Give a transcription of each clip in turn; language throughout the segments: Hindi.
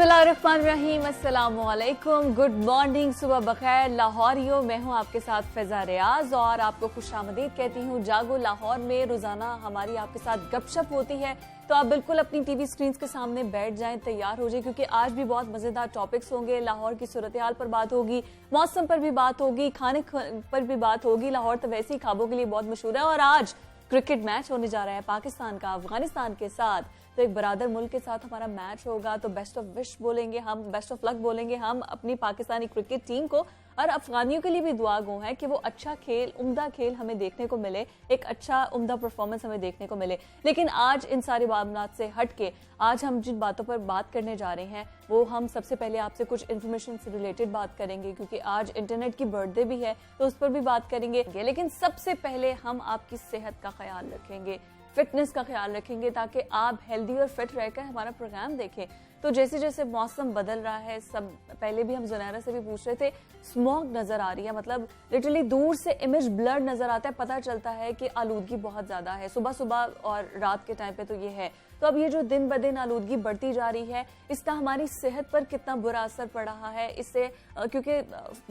बिस्मिल्लाहिर्रहमानिर्रहीम, अस्सलामुअलैकुम, गुड मॉर्निंग, सुबह बखैर लाहौरियो। मैं हूं आपके साथ फ़ैज़ा रियाज और आपको खुशामदीद कहती हूं। जागो लाहौर में रोज़ाना हमारी आपके साथ गपशप होती है, तो आप बिल्कुल अपनी टीवी स्क्रीन के सामने बैठ जाएं, तैयार हो जाएं, क्योंकि आज भी बहुत मज़ेदार टॉपिक्स होंगे। लाहौर की सूरत हाल पर बात होगी, मौसम पर भी बात होगी, खाने पर भी बात होगी। लाहौर तो वैसे ही खाबों के लिए बहुत मशहूर है और आज क्रिकेट मैच होने जा रहा है पाकिस्तान का अफगानिस्तान के साथ। तो एक बरादर मुल्क के साथ हमारा मैच होगा, तो बेस्ट ऑफ विश बोलेंगे हम, बेस्ट ऑफ लक बोलेंगे हम अपनी पाकिस्तानी क्रिकेट टीम को। और अफगानियों के लिए भी दुआ गो है कि वो अच्छा खेल, उम्दा खेल हमें देखने को मिले, एक अच्छा उम्दा परफॉर्मेंस हमें देखने को मिले। लेकिन आज इन सारी मामलात से हट के आज हम जिन बातों पर बात करने जा रहे हैं वो हम सबसे पहले आपसे कुछ इन्फॉर्मेशन से रिलेटेड बात करेंगे, क्योंकि आज इंटरनेट की बर्थडे भी है, तो उस पर भी बात करेंगे। लेकिन सबसे पहले हम आपकी सेहत का ख्याल रखेंगे, फिटनेस का ख्याल रखेंगे, ताकि आप हेल्दी और फिट रहकर हमारा प्रोग्राम देखें। तो जैसे जैसे मौसम बदल रहा है, सब पहले भी हम जुनैरा से भी पूछ रहे थे, स्मोक नजर आ रही है, मतलब लिटरली दूर से इमेज ब्लर नजर आता है, पता चलता है कि आलूदगी बहुत ज्यादा है सुबह सुबह और रात के टाइम पे। तो ये है, तो अब ये जो दिन ब दिन आलूदगी बढ़ती जा रही है, इसका हमारी सेहत पर कितना बुरा असर पड़ रहा है। इससे क्योंकि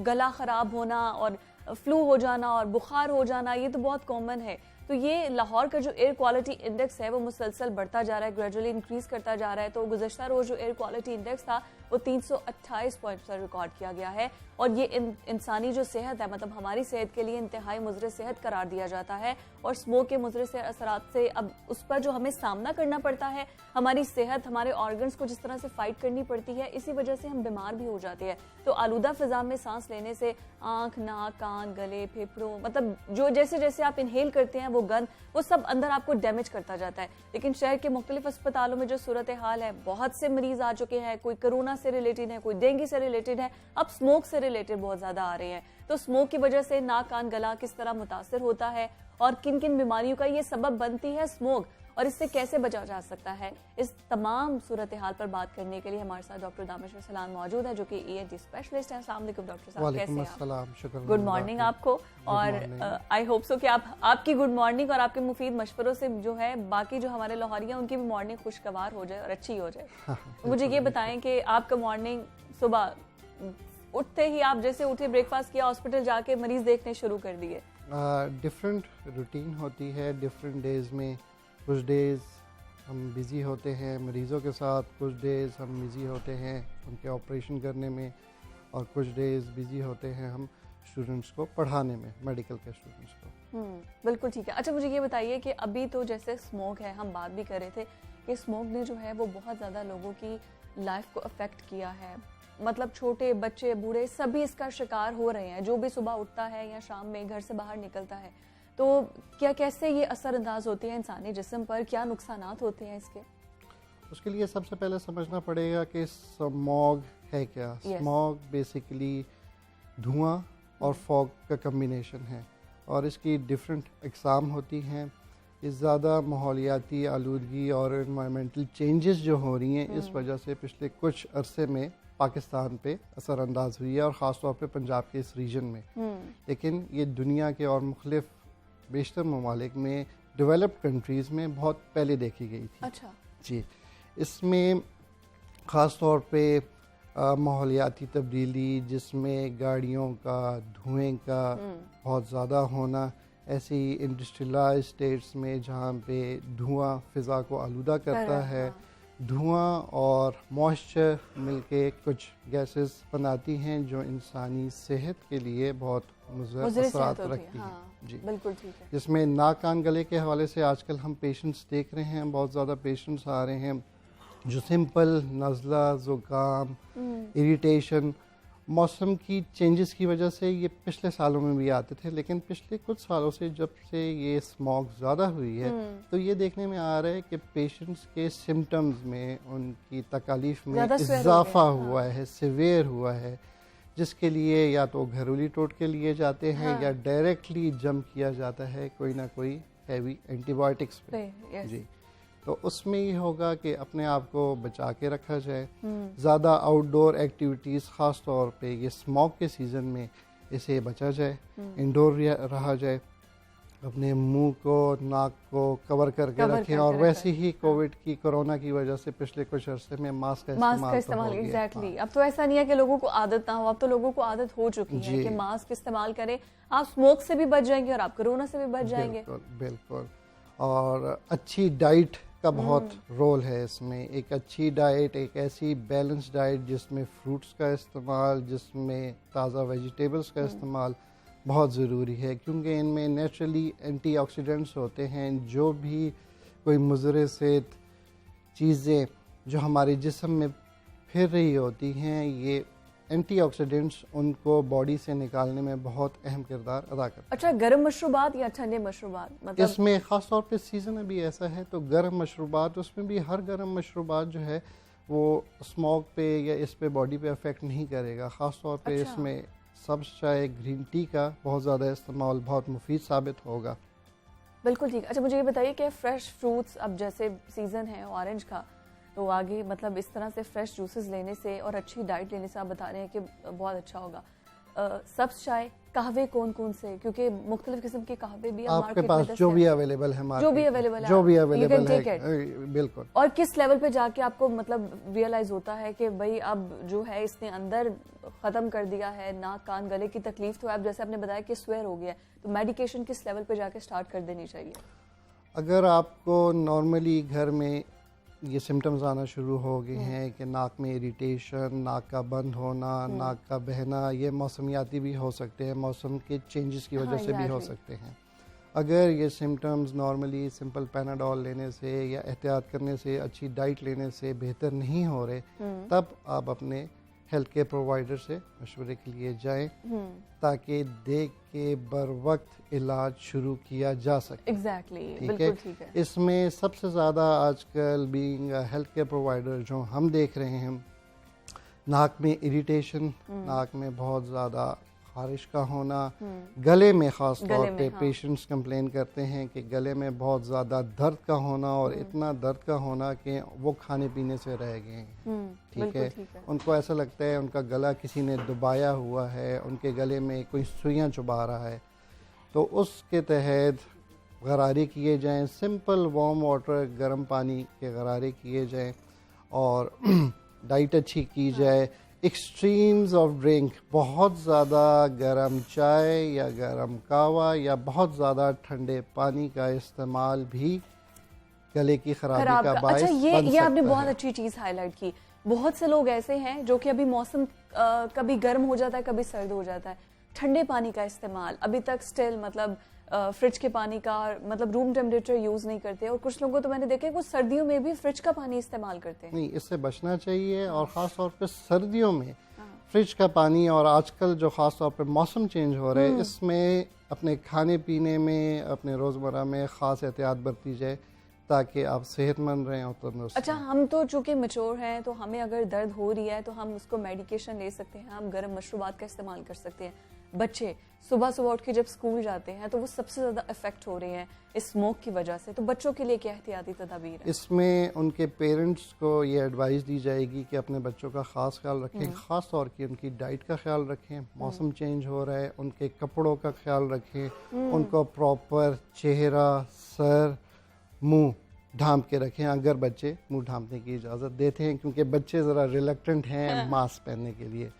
गला खराब होना और फ्लू हो जाना और बुखार हो जाना ये तो बहुत कॉमन है। तो ये लाहौर का जो एयर क्वालिटी इंडेक्स है वो मुसलसल बढ़ता जा रहा है, ग्रेजुअली इंक्रीज करता जा रहा है। तो गुज़श्ता रोज जो एयर क्वालिटी इंडेक्स था वो 328 पॉइंट पर रिकॉर्ड किया गया है, और ये इंसानी जो सेहत है, मतलब हमारी सेहत के लिए इंतहाई मुज़र सेहत करार दिया जाता है। और स्मोक के मुज़र से असरात से अब उस पर जो हमें सामना करना पड़ता है, हमारी सेहत, हमारे ऑर्गन्स को जिस तरह से फाइट करनी पड़ती है, इसी वजह से हम बीमार भी हो जाते हैं। तो आलूदा फिजा में सांस लेने से आंख, नाक, कान, गले, फेफड़ों, मतलब जो जैसे जैसे आप इनहेल करते हैं वो गंद, वो सब अंदर आपको डैमेज करता जाता है। लेकिन शहर के मुख्तलिफ अस्पतालों में जो सूरत हाल है, बहुत से मरीज आ चुके हैं, कोई कोरोना से रिलेटेड है, कोई डेंगू से रिलेटेड है, अब स्मोक से रिलेटेड बहुत ज्यादा आ रहे हैं। तो स्मोक की वजह से नाक, कान, गला किस तरह मुतासर होता है और किन किन बीमारियों का ये सबब बनती है स्मोक, और इससे कैसे बचा जा सकता है, इस तमाम सूरत हाल पर बात करने के लिए हमारे साथ डॉक्टर दानिश सलाम मौजूद है, जो कि ENT स्पेशलिस्ट हैं। अस्सलाम वालेकुम डॉक्टर साहब, कैसे हैं आप? गुड मॉर्निंग आपको, और आई होप सो कि आपकी गुड मॉर्निंग और आपके मुफीद मशवरों से जो है बाकी जो हमारे लाहौरियाँ उनकी भी मॉर्निंग खुशगवार हो जाए और अच्छी हो जाए। मुझे ये बताएं कि आपका मॉर्निंग सुबह उठते ही आप जैसे उठे, ब्रेकफास्ट किया, हॉस्पिटल जाके मरीज देखने शुरू कर दिए? डिफरेंट रूटीन होती है डिफरेंट डेज में। कुछ डेज हम बिज़ी होते हैं मरीज़ों के साथ, कुछ डेज हम बिज़ी होते हैं उनके ऑपरेशन करने में, और कुछ डेज बिज़ी होते हैं हम स्टूडेंट्स को पढ़ाने में, मेडिकल के स्टूडेंट्स को। बिल्कुल ठीक है। अच्छा, मुझे ये बताइए कि अभी तो जैसे स्मोक है, हम बात भी कर रहे थे कि स्मोक ने जो है वो बहुत ज़्यादा लोगों की लाइफ को अफेक्ट किया है, मतलब छोटे बच्चे, बूढ़े सभी इसका शिकार हो रहे हैं। जो भी सुबह उठता है या शाम में घर से बाहर निकलता है, तो क्या कैसे ये असरअंदाज होते हैं इंसानी जिस्म पर, क्या नुकसानात होते हैं इसके? उसके लिए सबसे पहले समझना पड़ेगा कि स्मॉग है क्या। स्मॉग बेसिकली धुआं और फॉग का कम्बिनेशन है, और इसकी डिफरेंट अक़साम होती हैं। इस ज़्यादा माहौलियाती आलूदगी और इन्वायरमेंटल चेंजेस जो हो रही हैं, इस वजह से पिछले कुछ अरसे में पाकिस्तान पे असरअंदाज हुई है, और ख़ास तौर पे पंजाब के इस रीजन में। लेकिन ये दुनिया के और मुख्तलिफ बेशतर ममालिक में, डेवलप्ड कंट्रीज़ में बहुत पहले देखी गई थी। अच्छा जी, इसमें ख़ास तौर पे माहौलियाती तब्दीली, जिसमें गाड़ियों का, धुएं का बहुत ज़्यादा होना, ऐसी इंडस्ट्रियलाइज स्टेट्स में जहाँ पे धुआं फ़िज़ा को आलूदा करता है, धुआं और मॉइस्चर मिलके कुछ गैसेस बनाती हैं जो इंसानी सेहत के लिए बहुत मुज़र असरात रखती हैं। जी बिल्कुल ठीक है। जिसमें नाक, कान, गले के हवाले से आजकल हम पेशेंट्स देख रहे हैं, बहुत ज़्यादा पेशेंट्स आ रहे हैं जो सिंपल नज़ला, ज़ुकाम, इरिटेशन, मौसम की चेंजेस की वजह से ये पिछले सालों में भी आते थे, लेकिन पिछले कुछ सालों से जब से ये स्मॉग ज़्यादा हुई है, तो ये देखने में आ रहा है कि पेशेंट्स के सिम्टम्स में, उनकी तकालीफ में इजाफा हुआ है, सिवियर हुआ है, जिसके लिए या तो घरेलू टोटके लिए जाते हैं या डायरेक्टली जंप किया जाता है कोई ना कोई हैवी एंटीबायोटिक्स पे। जी, तो उसमें ये होगा कि अपने आप को बचा के रखा जाए, ज़्यादा आउटडोर एक्टिविटीज़, ख़ास तौर पे ये स्मॉग के सीज़न में, इसे बचा जाए, इंडोर रहा जाए। अपने मुंह को, नाक को कवर करके रखें। और वैसे ही कोविड की, कोरोना की वजह से पिछले कुछ अरसे में मास्क का इस्तेमाल एग्जैक्टली। अब तो ऐसा नहीं है कि लोगों को आदत ना हो, अब तो लोगों को आदत हो चुकी है कि मास्क इस्तेमाल करें। आप स्मोक से भी बच जाएंगे और आप कोरोना से भी बच जाएंगे। बिल्कुल। और अच्छी डाइट का बहुत रोल है इसमें। एक अच्छी डाइट, एक ऐसी बैलेंस डाइट जिसमें फ्रूट्स का इस्तेमाल, जिसमें ताज़ा वेजिटेबल्स का इस्तेमाल बहुत ज़रूरी है, क्योंकि इनमें नेचुरली एंटीऑक्सीडेंट्स होते हैं। जो भी कोई मुज़र सेहत चीज़ें जो हमारे जिस्म में फिर रही होती हैं, ये एंटीऑक्सीडेंट्स उनको बॉडी से निकालने में बहुत अहम किरदार अदा करते हैं। अच्छा, गर्म मशरूबात या ठंडे मशरूबात? मतलब इसमें ख़ास तौर पे सीज़न अभी ऐसा है तो गर्म मशरूबात, उसमें भी हर गर्म मशरूबात जो है वो स्मोक पे या इस पे बॉडी पे अफेक्ट नहीं करेगा। ख़ास तौर पे इसमें सब्ज़ चाय, ग्रीन टी का बहुत ज़्यादा इस्तेमाल बहुत मुफीद साबित होगा। बिल्कुल ठीक। अच्छा, मुझे ये बताइए कि फ्रेश फ्रूट्स, अब जैसे सीज़न है ऑरेंज का, तो आगे मतलब इस तरह से फ्रेश जूसेस लेने से और अच्छी डाइट लेने से आप बता रहे हैं कि बहुत अच्छा होगा। सब्ज़ चाय, कहवे कौन कौन से? क्योंकि मुख्तलिफ किस्म के कहवे भी आपके पास जो भी अवेलेबल है, जो भी अवेलेबल है, बिल्कुल। और किस लेवल पे जाके आपको मतलब रियलाइज होता है कि भाई अब जो है इसने अंदर ख़त्म कर दिया है, नाक कान गले की तकलीफ? तो आप जैसे आपने बताया कि स्वेयर हो गया, तो मेडिकेशन किस लेवल पे जाके स्टार्ट कर देनी चाहिए? अगर आपको नॉर्मली घर में ये सिम्टम्स आना शुरू हो गए हैं कि नाक में इरिटेशन, नाक का बंद होना, नाक का बहना, ये मौसमियाती भी हो सकते हैं, मौसम के चेंजेस की वजह से भी हो सकते हैं। अगर ये सिम्टम्स नॉर्मली सिंपल पैनाडोल लेने से या एहतियात करने से, अच्छी डाइट लेने से बेहतर नहीं हो रहे, तब आप अपने हेल्थ केयर प्रोवाइडर से मशवरे के लिए जाएं ताकि देख के बर वक्त इलाज शुरू किया जा सके। एग्जैक्टली, बिल्कुल ठीक है। इसमें सबसे ज़्यादा आजकल बीइंग हेल्थ केयर प्रोवाइडर जो हम देख रहे हैं, नाक में इरिटेशन, नाक में बहुत ज़्यादा खारिश का होना, गले में ख़ास तौर पे पेशेंट्स कंप्लेन करते हैं कि गले में बहुत ज़्यादा दर्द का होना, और इतना दर्द का होना कि वो खाने पीने से रह गए हैं। ठीक है, उनको ऐसा लगता है उनका गला किसी ने दबाया हुआ है, उनके गले में कोई सुइयां चुभा रहा है। तो उसके तहत गरारे किए जाएं, सिंपल वार्म वाटर, गर्म पानी के गरारे किए जाएं, और डाइट अच्छी की जाए। एक्सट्रीम्स ऑफ ड्रिंक, बहुत ज़्यादा गर्म चाय या गर्म कावा या बहुत ज़्यादा ठंडे पानी का इस्तेमाल भी गले की खराबी का बायस अच्छा, बन ये आपने सकता बहुत है। अच्छी चीज़ हाईलाइट की। बहुत से लोग ऐसे हैं जो कि अभी मौसम कभी गर्म हो जाता है, कभी सर्द हो जाता है, ठंडे पानी का इस्तेमाल अभी तक स्टिल मतलब फ्रिज के पानी का मतलब रूम टेम्परेचर यूज नहीं करते, और कुछ लोगों को तो मैंने देखा है कुछ सर्दियों में भी फ्रिज का पानी इस्तेमाल करते हैं। नहीं, इससे बचना चाहिए। और ख़ास तौर पे सर्दियों में फ्रिज का पानी, और आजकल जो ख़ास तौर पे मौसम चेंज हो रहा है, इसमें अपने खाने पीने में, अपने रोज़मर्रा में ख़ास एहतियात बरती जाए ताकि आप सेहतमंद रहें और तंदुरुस्त। अच्छा, हम तो चूंकि मैच्योर हैं, तो हमें अगर दर्द हो रही है तो हम उसको मेडिकेशन ले सकते हैं, हम गर्म मशरूबात का इस्तेमाल कर सकते हैं। बच्चे सुबह सुबह उठ के जब स्कूल जाते हैं तो वो सबसे ज़्यादा इफेक्ट हो रहे हैं इस स्मोक की वजह से, तो बच्चों के लिए क्या एहतियाती तदाबीर है? इसमें उनके पेरेंट्स को ये एडवाइस दी जाएगी कि अपने बच्चों का ख़ास ख्याल रखें, ख़ास तौर की उनकी डाइट का ख्याल रखें। मौसम चेंज हो रहा है, उनके कपड़ों का ख्याल रखें, उनको प्रॉपर चेहरा, सर, मुंह ढांप के रखें अगर बच्चे मुंह ढांपने की इजाज़त देते हैं, क्योंकि बच्चे ज़रा रिलक्टेंट हैं मास्क पहनने के लिए।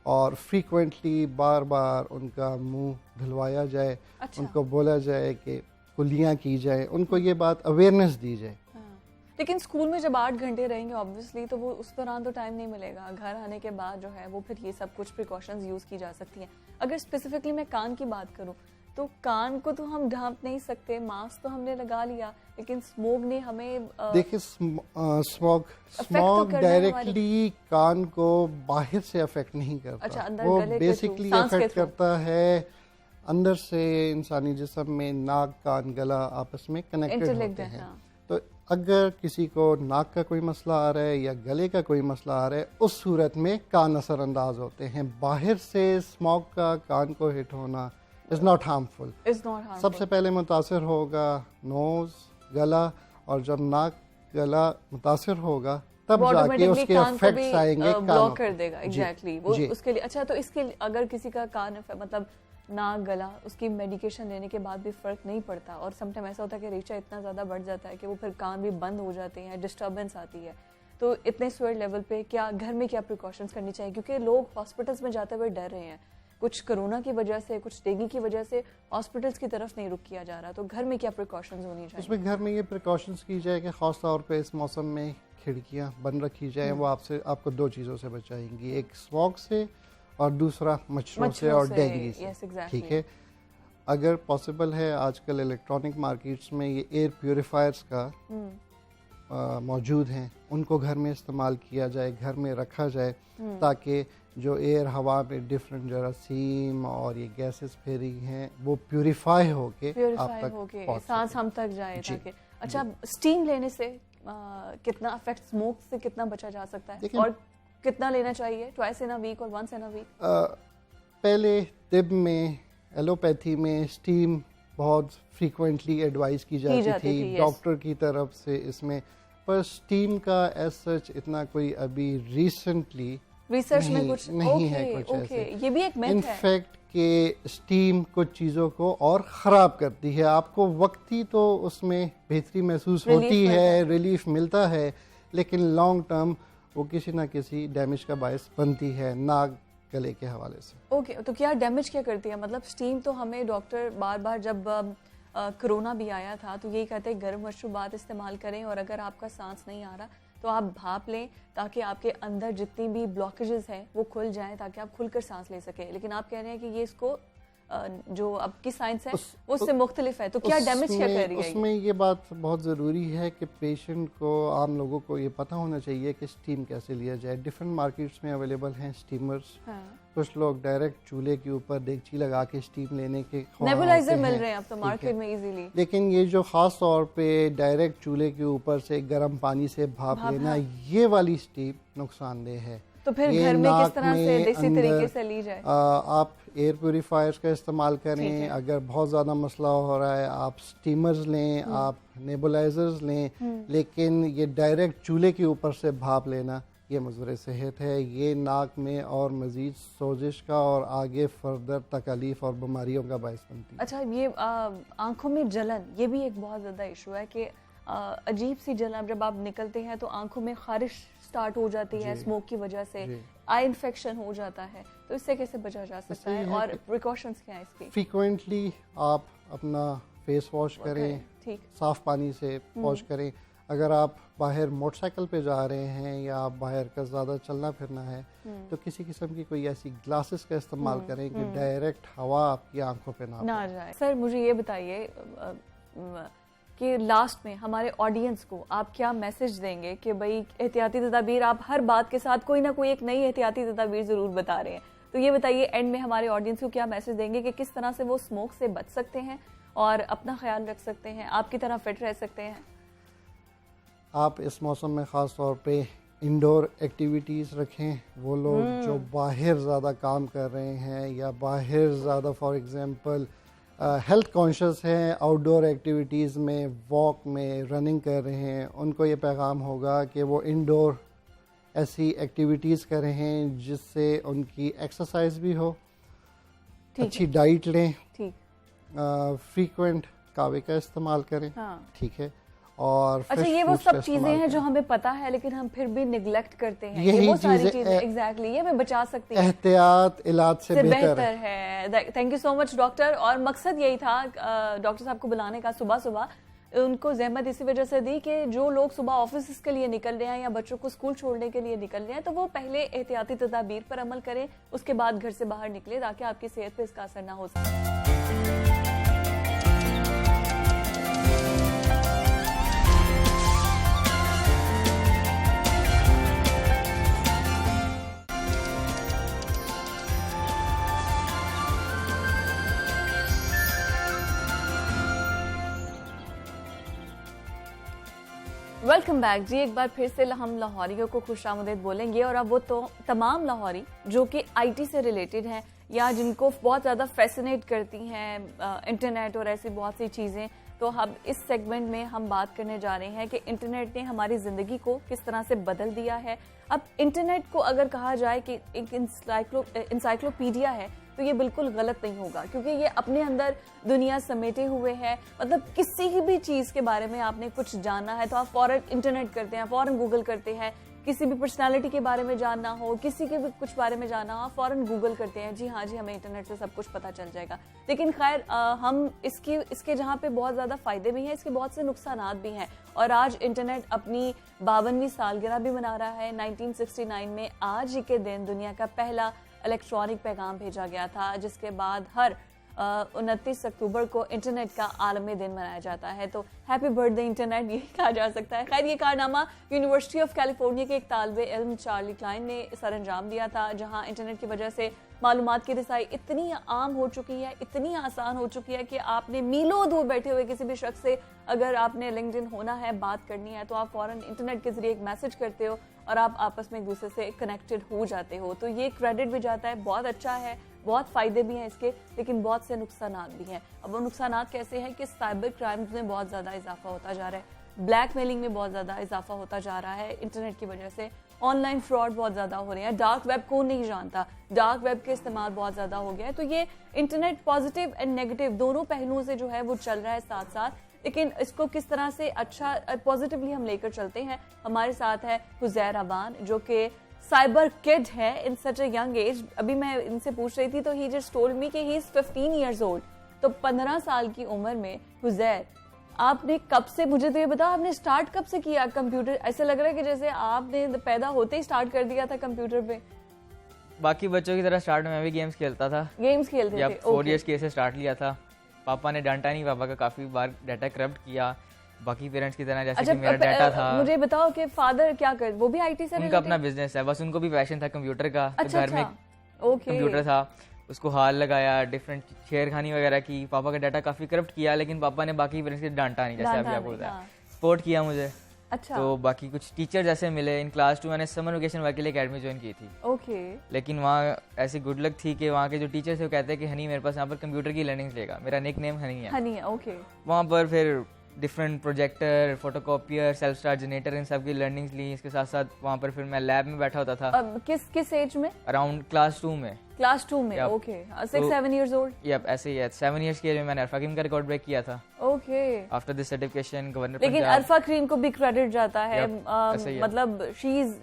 और फ्रीक्वेंटली बार बार उनका मुंह धुलवाया जाए। अच्छा। उनको बोला जाए कि कुलियाँ की जाए, उनको ये बात अवेयरनेस दी जाए। लेकिन स्कूल में जब 8 घंटे रहेंगे ऑब्वियसली, तो वो उस दौरान तो टाइम नहीं मिलेगा। घर आने के बाद जो है वो फिर ये सब कुछ प्रिकॉशंस यूज़ की जा सकती हैं। अगर स्पेसिफिकली मैं कान की बात करूँ तो कान को तो हम ढांप नहीं सकते, मास्क तो हमने लगा लिया, लेकिन स्मोक ने हमें देखिए स्मोक डायरेक्टली कान को बाहर से अफेक्ट नहीं करता। अच्छा, अंदर वो गले बेसिकली अफेक्ट करता है अंदर से इंसानी जिस्म में। नाक, कान, गला आपस में कनेक्टेड होते हैं। तो अगर किसी को नाक का कोई मसला आ रहा है या गले का कोई मसला आ रहा है, उस सूरत में कान असरअंदाज होते हैं। बाहर से स्मोक का कान को हिट होना इज नॉट हार्मफुल। सबसे पहले मुतासिर होगा नोज, गला, और जब नाक, गला मुतासिर होगा तब जाके उसके इफेक्ट्स आएंगे, ब्लॉक कर देगा। एग्जैक्टली वो उसके लिए। अच्छा, तो इसके अगर किसी का कान मतलब नाक गला उसकी मेडिकेशन लेने के बाद भी फ़र्क नहीं पड़ता, और समटाइम ऐसा होता है कि रेशा इतना ज़्यादा बढ़ जाता है कि वो फिर कान भी बंद हो जाते हैं, डिस्टर्बेंस आती है, तो इतने स्वेट लेवल पे क्या घर में क्या प्रिकॉशंस करनी चाहिए? क्योंकि लोग हॉस्पिटल्स में जाते हुए डर रहे हैं, कुछ कोरोना की वजह से, कुछ डेंगू की वजह से हॉस्पिटल्स की तरफ नहीं रुक किया जा रहा, तो घर में क्या प्रिकॉशंस होनी चाहिए? उसमें घर में ये प्रिकॉशंस की जाए कि ख़ास तौर पे इस मौसम में खिड़कियां बंद रखी जाए, वो आपको दो चीज़ों से बचाएंगी, एक स्मॉग से और दूसरा मच्छरों से और डेंगू से। yes, exactly. ठीक है, अगर पॉसिबल है आजकल इलेक्ट्रॉनिक मार्केट्स में ये एयर प्योरीफायर्स का मौजूद हैं, उनको घर में इस्तेमाल किया जाए, घर में रखा जाए, ताकि जो एयर हवा में डिफरेंट जरासीम और ये गैसेस फेरी हैं वो प्यूरिफाई होके आप तक पहुंच सांस हम तक जाए ताकि। अच्छा, स्टीम लेने से कितना अफेक्ट, स्मोक से कितना बचा जा सकता है और कितना लेना चाहिए? ट्वाइस इन अ वीक और वंस इन अ वीक? पहले तिब में, एलोपैथी में स्टीम बहुत फ्रीक्वेंटली एडवाइस की जाती थी डॉक्टर की तरफ से इसमें, पर स्टीम का एज सच इतना कोई अभी रिसेंटली रिसर्च में कुछ नहीं है कुछ ऐसे। ये भी एक मिथ है इनफैक्ट कि स्टीम कुछ चीज़ों को और ख़राब करती है, आपको वक्ती तो उसमें बेहतरी महसूस होती है, रिलीफ मिलता है, लेकिन लॉन्ग टर्म वो किसी ना किसी डैमेज का बायस बनती है नाक गले के हवाले से। ओके, तो क्या डैमेज क्या करती है? मतलब स्टीम तो हमें डॉक्टर बार बार, जब कोरोना भी आया था तो यही कहते हैं गर्म मशरूबात इस्तेमाल करें, और अगर आपका सांस नहीं आ रहा तो आप भाप लें ताकि आपके अंदर जितनी भी ब्लॉकेजेस हैं वो खुल जाएं, ताकि आप खुलकर सांस ले सकें। लेकिन आप कह रहे हैं कि ये इसको जो अब की साइंस है वो उससे मुख्तलिफ है, तो क्या डैमेज क्या कर रही है? उसमें ये बात बहुत ज़रूरी है कि पेशेंट को, आम लोगों को ये पता होना चाहिए कि स्टीम कैसे लिया जाए। डिफरेंट मार्केट्स में अवेलेबल हैं स्टीमर्स। हाँ। कुछ लोग डायरेक्ट चूल्हे के ऊपर डेगची लगा के स्टीम लेने के नेबुलाइजर मिल रहे हैं अब तो मार्केट में इजीली। लेकिन ये जो खास तौर पे डायरेक्ट चूल्हे के ऊपर से गर्म पानी से भाप लेना, ये वाली स्टीम नुकसानदेह है। तो फिर घर में किस तरह से देसी तरीके से ली जाए? आप एयर प्योरीफायर्स का इस्तेमाल करें, अगर बहुत ज़्यादा मसला हो रहा है आप स्टीमर्स लें, आप नेबुलाइजर्स लें, लेकिन ये डायरेक्ट चूल्हे के ऊपर से भाप लेना ये मज़र सेहत है, ये नाक में और मज़ीद सोजिश का और आगे फर्दर तकलीफ और बीमारियों का बायस बनती है। अच्छा, ये आंखों में जलन, ये भी एक बहुत ज़्यादा इशू है कि अजीब सी जलन, जब आप निकलते हैं तो आंखों में खारिश स्टार्ट हो जाती है स्मोक की वजह से, आई इन्फेक्शन हो जाता है, तो इससे कैसे बचा जा सकता है और प्रिकॉशंस क्या है इसकी? फ्रीक्वेंटली आप अपना फेस वॉश करें, साफ पानी से वॉश करें। अगर आप बाहर मोटरसाइकिल पे जा रहे हैं या आप बाहर का ज़्यादा चलना फिरना है तो किसी किस्म की कोई ऐसी ग्लासेस का इस्तेमाल करें कि डायरेक्ट हवा आपकी आंखों पे ना जाए। सर मुझे ये बताइए कि लास्ट में हमारे ऑडियंस को आप क्या मैसेज देंगे कि भाई एहतियाती तदाबीर, आप हर बात के साथ कोई ना कोई एक नई एहतियाती तदाबीर ज़रूर बता रहे हैं, तो ये बताइए एंड में हमारे ऑडियंस को क्या मैसेज देंगे कि किस तरह से वो स्मोक से बच सकते हैं और अपना ख्याल रख सकते हैं, आपकी तरह फिट रह सकते हैं? आप इस मौसम में ख़ास तौर पे इंडोर एक्टिविटीज़ रखें। वो लोग जो बाहर ज़्यादा काम कर रहे हैं या बाहर ज़्यादा फॉर एग्ज़ाम्पल हेल्थ कॉन्शियस हैं, आउटडोर एक्टिविटीज़ में, वॉक में, रनिंग कर रहे हैं, उनको ये पैगाम होगा कि वो इंडोर ऐसी एक्टिविटीज़ कर रहे हैं जिससे उनकी एक्सरसाइज भी हो, अच्छी डाइट लें, फ्रीक्वेंट कहवे का इस्तेमाल करें, ठीक है, और अच्छा ये वो सब चीजें हैं जो हमें पता है लेकिन हम फिर भी निगलेक्ट करते हैं। ये वो सारी चीजें एग्जैक्टली ये हमें बचा सकती है। एहतियात इलाज से बेहतर है। Thank you so much doctor. और मकसद यही था डॉक्टर साहब को बुलाने का, सुबह सुबह उनको जहमत इसी वजह से दी कि जो लोग सुबह ऑफिस के लिए निकल रहे हैं या बच्चों को स्कूल छोड़ने के लिए निकल रहे हैं तो वो पहले एहतियाती तदाबीर पर अमल करें, उसके बाद घर से बाहर निकले ताकि आपकी सेहत पर इसका असर ना हो सके। वेलकम बैक जी। एक बार फिर से हम लाहौरियों को खुशामदीद बोलेंगे और अब वो तो तमाम लाहौरी जो कि आईटी से रिलेटेड हैं या जिनको बहुत ज़्यादा फैसिनेट करती हैं इंटरनेट और ऐसी बहुत सी चीज़ें, तो हम इस सेगमेंट में हम बात करने जा रहे हैं कि इंटरनेट ने हमारी ज़िंदगी को किस तरह से बदल दिया है। अब इंटरनेट को अगर कहा जाए कि एक इंसाइक्लोपीडिया है तो ये बिल्कुल गलत नहीं होगा, क्योंकि ये अपने अंदर दुनिया समेटे हुए है। मतलब किसी भी चीज़ के बारे में आपने कुछ जानना है तो आप फौरन इंटरनेट करते हैं, फौरन गूगल करते हैं। किसी भी पर्सनालिटी के बारे में जानना हो, किसी के भी कुछ बारे में जानना हो, फौरन गूगल करते हैं, जी हाँ जी हमें इंटरनेट से सब कुछ पता चल जाएगा। लेकिन खैर हम इसके जहाँ पे बहुत ज़्यादा फ़ायदे भी हैं, इसके बहुत से नुकसानात भी हैं। और आज इंटरनेट अपनी 52वीं सालगिरह भी मना रहा है। 1969 में आज ही के दिन दुनिया का पहला इलेक्ट्रॉनिक पैगाम भेजा गया था, जिसके बाद हर 29 अक्टूबर को इंटरनेट का आलमी दिन मनाया जाता है। तो हैप्पी बर्थडे इंटरनेट, यही कहा जा सकता है। खैर ये कारनामा यूनिवर्सिटी ऑफ कैलिफोर्निया के एक तालिबे इल्म चार्ली क्लाइन ने सर अंजाम दिया था, जहां इंटरनेट की वजह से मालूमात की रसाई इतनी आम हो चुकी है, इतनी आसान हो चुकी है कि आपने मीलों दूर बैठे हुए किसी भी शख्स से अगर आपने लिंक्डइन होना है, बात करनी है, तो आप फौरन इंटरनेट के जरिए एक मैसेज करते हो और आप आपस में एक दूसरे से कनेक्टेड हो जाते हो। तो ये क्रेडिट भी जाता है, बहुत अच्छा है, बहुत फ़ायदे भी हैं इसके, लेकिन बहुत से नुकसानात भी हैं। अब वो नुकसानात कैसे हैं कि साइबर क्राइम्स में बहुत ज़्यादा इजाफा होता जा रहा है, ब्लैकमेलिंग में बहुत ज़्यादा इजाफा होता जा रहा है इंटरनेट की वजह से, ऑनलाइन फ्रॉड बहुत ज़्यादा हो रहे हैं, डार्क वेब कौन नहीं जानता, डार्क वेब के इस्तेमाल बहुत ज़्यादा हो गया है। तो ये इंटरनेट पॉजिटिव एंड नेगेटिव दोनों पहलुओं से जो है वो चल रहा है साथ साथ, लेकिन इसको किस तरह से अच्छा पॉजिटिवली हम लेकर चलते हैं। हमारे साथ है हुजैर अबान, जो कि साइबर किड है इन सच अ यंग एज। अभी मैं इनसे पूछ रही थी तो ही जस्ट टोल्ड मी कि ही इज 15 इयर्स ओल्ड। तो 15 साल की उम्र में हुजैर, आपने कब से, मुझे तो ये बताओ, आपने स्टार्ट कब से किया कंप्यूटर? ऐसे लग रहा है कि जैसे आपने पैदा होते ही स्टार्ट कर दिया था कंप्यूटर पे। बाकी बच्चों की तरह स्टार्ट में मैं भी गेम्स खेलता था। गेम्स खेलते थे? 4 इयर्स के से स्टार्ट लिया था। पापा ने डांटा नहीं, पापा का काफी बार डाटा करप्ट किया बाकी पेरेंट्स की तरह, जैसे कि मेरा डाटा था। मुझे बताओ कि फादर क्या कर, वो भी आईटी से? उनका अपना बिजनेस है, बस उनको भी पैशन था कंप्यूटर का। अच्छा, घर में कंप्यूटर था, उसको हाल लगाया, डिफरेंट छेड़खानी वगैरह की। पापा का डाटा काफी करप्ट किया, लेकिन पापा ने बाकी पेरेंट्स के डांटा नहीं, जैसे अभी आपको बताया, सपोर्ट किया मुझे। अच्छा। तो बाकी कुछ टीचर जैसे मिले इन क्लास 2 मैंने समर वेकेशन वर्क के लिए अकेडमी ज्वाइन की थी। ओके। लेकिन वहाँ ऐसी गुड लक थी कि वहाँ के जो टीचर थे वो कहते हैं कि हनी मेरे पास यहाँ पर कंप्यूटर की लर्निंग लेगा। मेरा निक नेम हनी है। हनी है, ओके। वहाँ पर फिर different projector, photocopier, self start generator, इन सब की लर्निंग्स ली। इसके साथ साथ वहाँ पर फिर मैं लैब में बैठा होता था। अब किस एज में? अराउंड क्लास 2 में। क्लास 2 में, ओके। 6-7 years old? यप, ऐसे ही है। 7 इयर्स की एज में मैंने अरफा क्रीम का रिकॉर्ड ब्रेक किया था। Okay. After this certification governor. लेकिन अरफा क्रीम को भी क्रेडिट जाता है, मतलब शी इज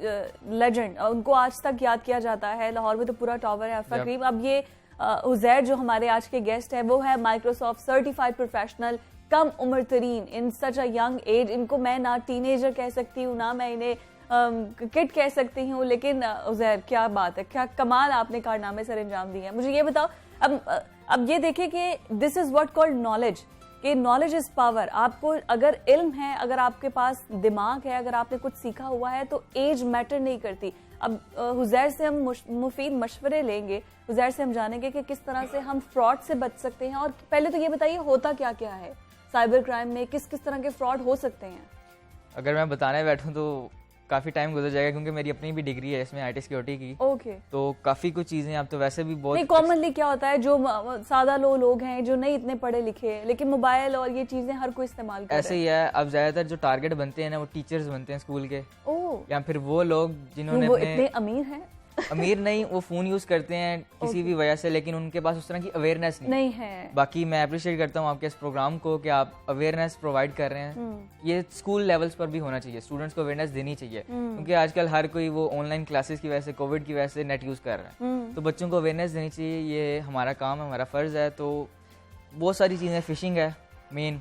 लेजेंड, उनको आज तक याद किया जाता है। लाहौर में तो पूरा टावर है अरफा क्रीम। अब ये हुजैर जो हमारे आज के गेस्ट है, वो है माइक्रोसॉफ्ट सर्टिफाइड प्रोफेशनल, कम उम्र तरीन, इन सच अ यंग एज। इनको मैं ना टीनेजर कह सकती हूँ, ना मैं इन्हें किड कह सकती हूँ, लेकिन उज़ैर क्या बात है, क्या कमाल आपने कारनामे सर अंजाम दिए हैं। मुझे ये बताओ, अब ये देखिए कि this is what called knowledge, कि नॉलेज इज पावर। आपको अगर इल्म है, अगर आपके पास दिमाग है, अगर आपने कुछ सीखा हुआ है, तो एज मैटर नहीं करती। अब हुजैर से हम मुफीद मशवरे लेंगे, हुजैर से हम जानेंगे कि किस तरह से हम फ्रॉड से बच सकते हैं। और पहले तो ये बताइए होता क्या क्या है साइबर क्राइम में, किस किस तरह के फ्रॉड हो सकते हैं? अगर मैं बताने बैठूं तो काफ़ी टाइम गुजर जाएगा, क्योंकि मेरी अपनी भी डिग्री है इसमें IT सिक्योरिटी की। ओके। तो काफ़ी कुछ चीज़ें अब तो वैसे भी बहुत नहीं, कॉमनली क्या होता है, जो सादा लोग हैं, जो नहीं इतने पढ़े लिखे, लेकिन मोबाइल और ये चीज़ें हर कोई इस्तेमाल कर ऐसे ही है। अब ज़्यादातर जो टारगेट बनते हैं ना, वो टीचर्स बनते हैं स्कूल के, या फिर वो लोग जिन्होंने वो इतने अमीर हैं अमीर नहीं, वो फ़ोन यूज़ करते हैं किसी भी वजह से, लेकिन उनके पास उस तरह की अवेयरनेस नहीं है। बाकी मैं अप्रिशिएट करता हूँ आपके इस प्रोग्राम को कि आप अवेयरनेस प्रोवाइड कर रहे हैं। ये स्कूल लेवल्स पर भी होना चाहिए, स्टूडेंट्स को अवेयरनेस देनी चाहिए, क्योंकि आजकल हर कोई वो ऑनलाइन क्लासेस की वजह से, कोविड की वजह से नेट यूज़ कर रहा है। तो बच्चों को अवेयरनेस देनी चाहिए, ये हमारा काम है, हमारा फ़र्ज़ है। तो बहुत सारी चीज़ें, फिशिंग है मेन,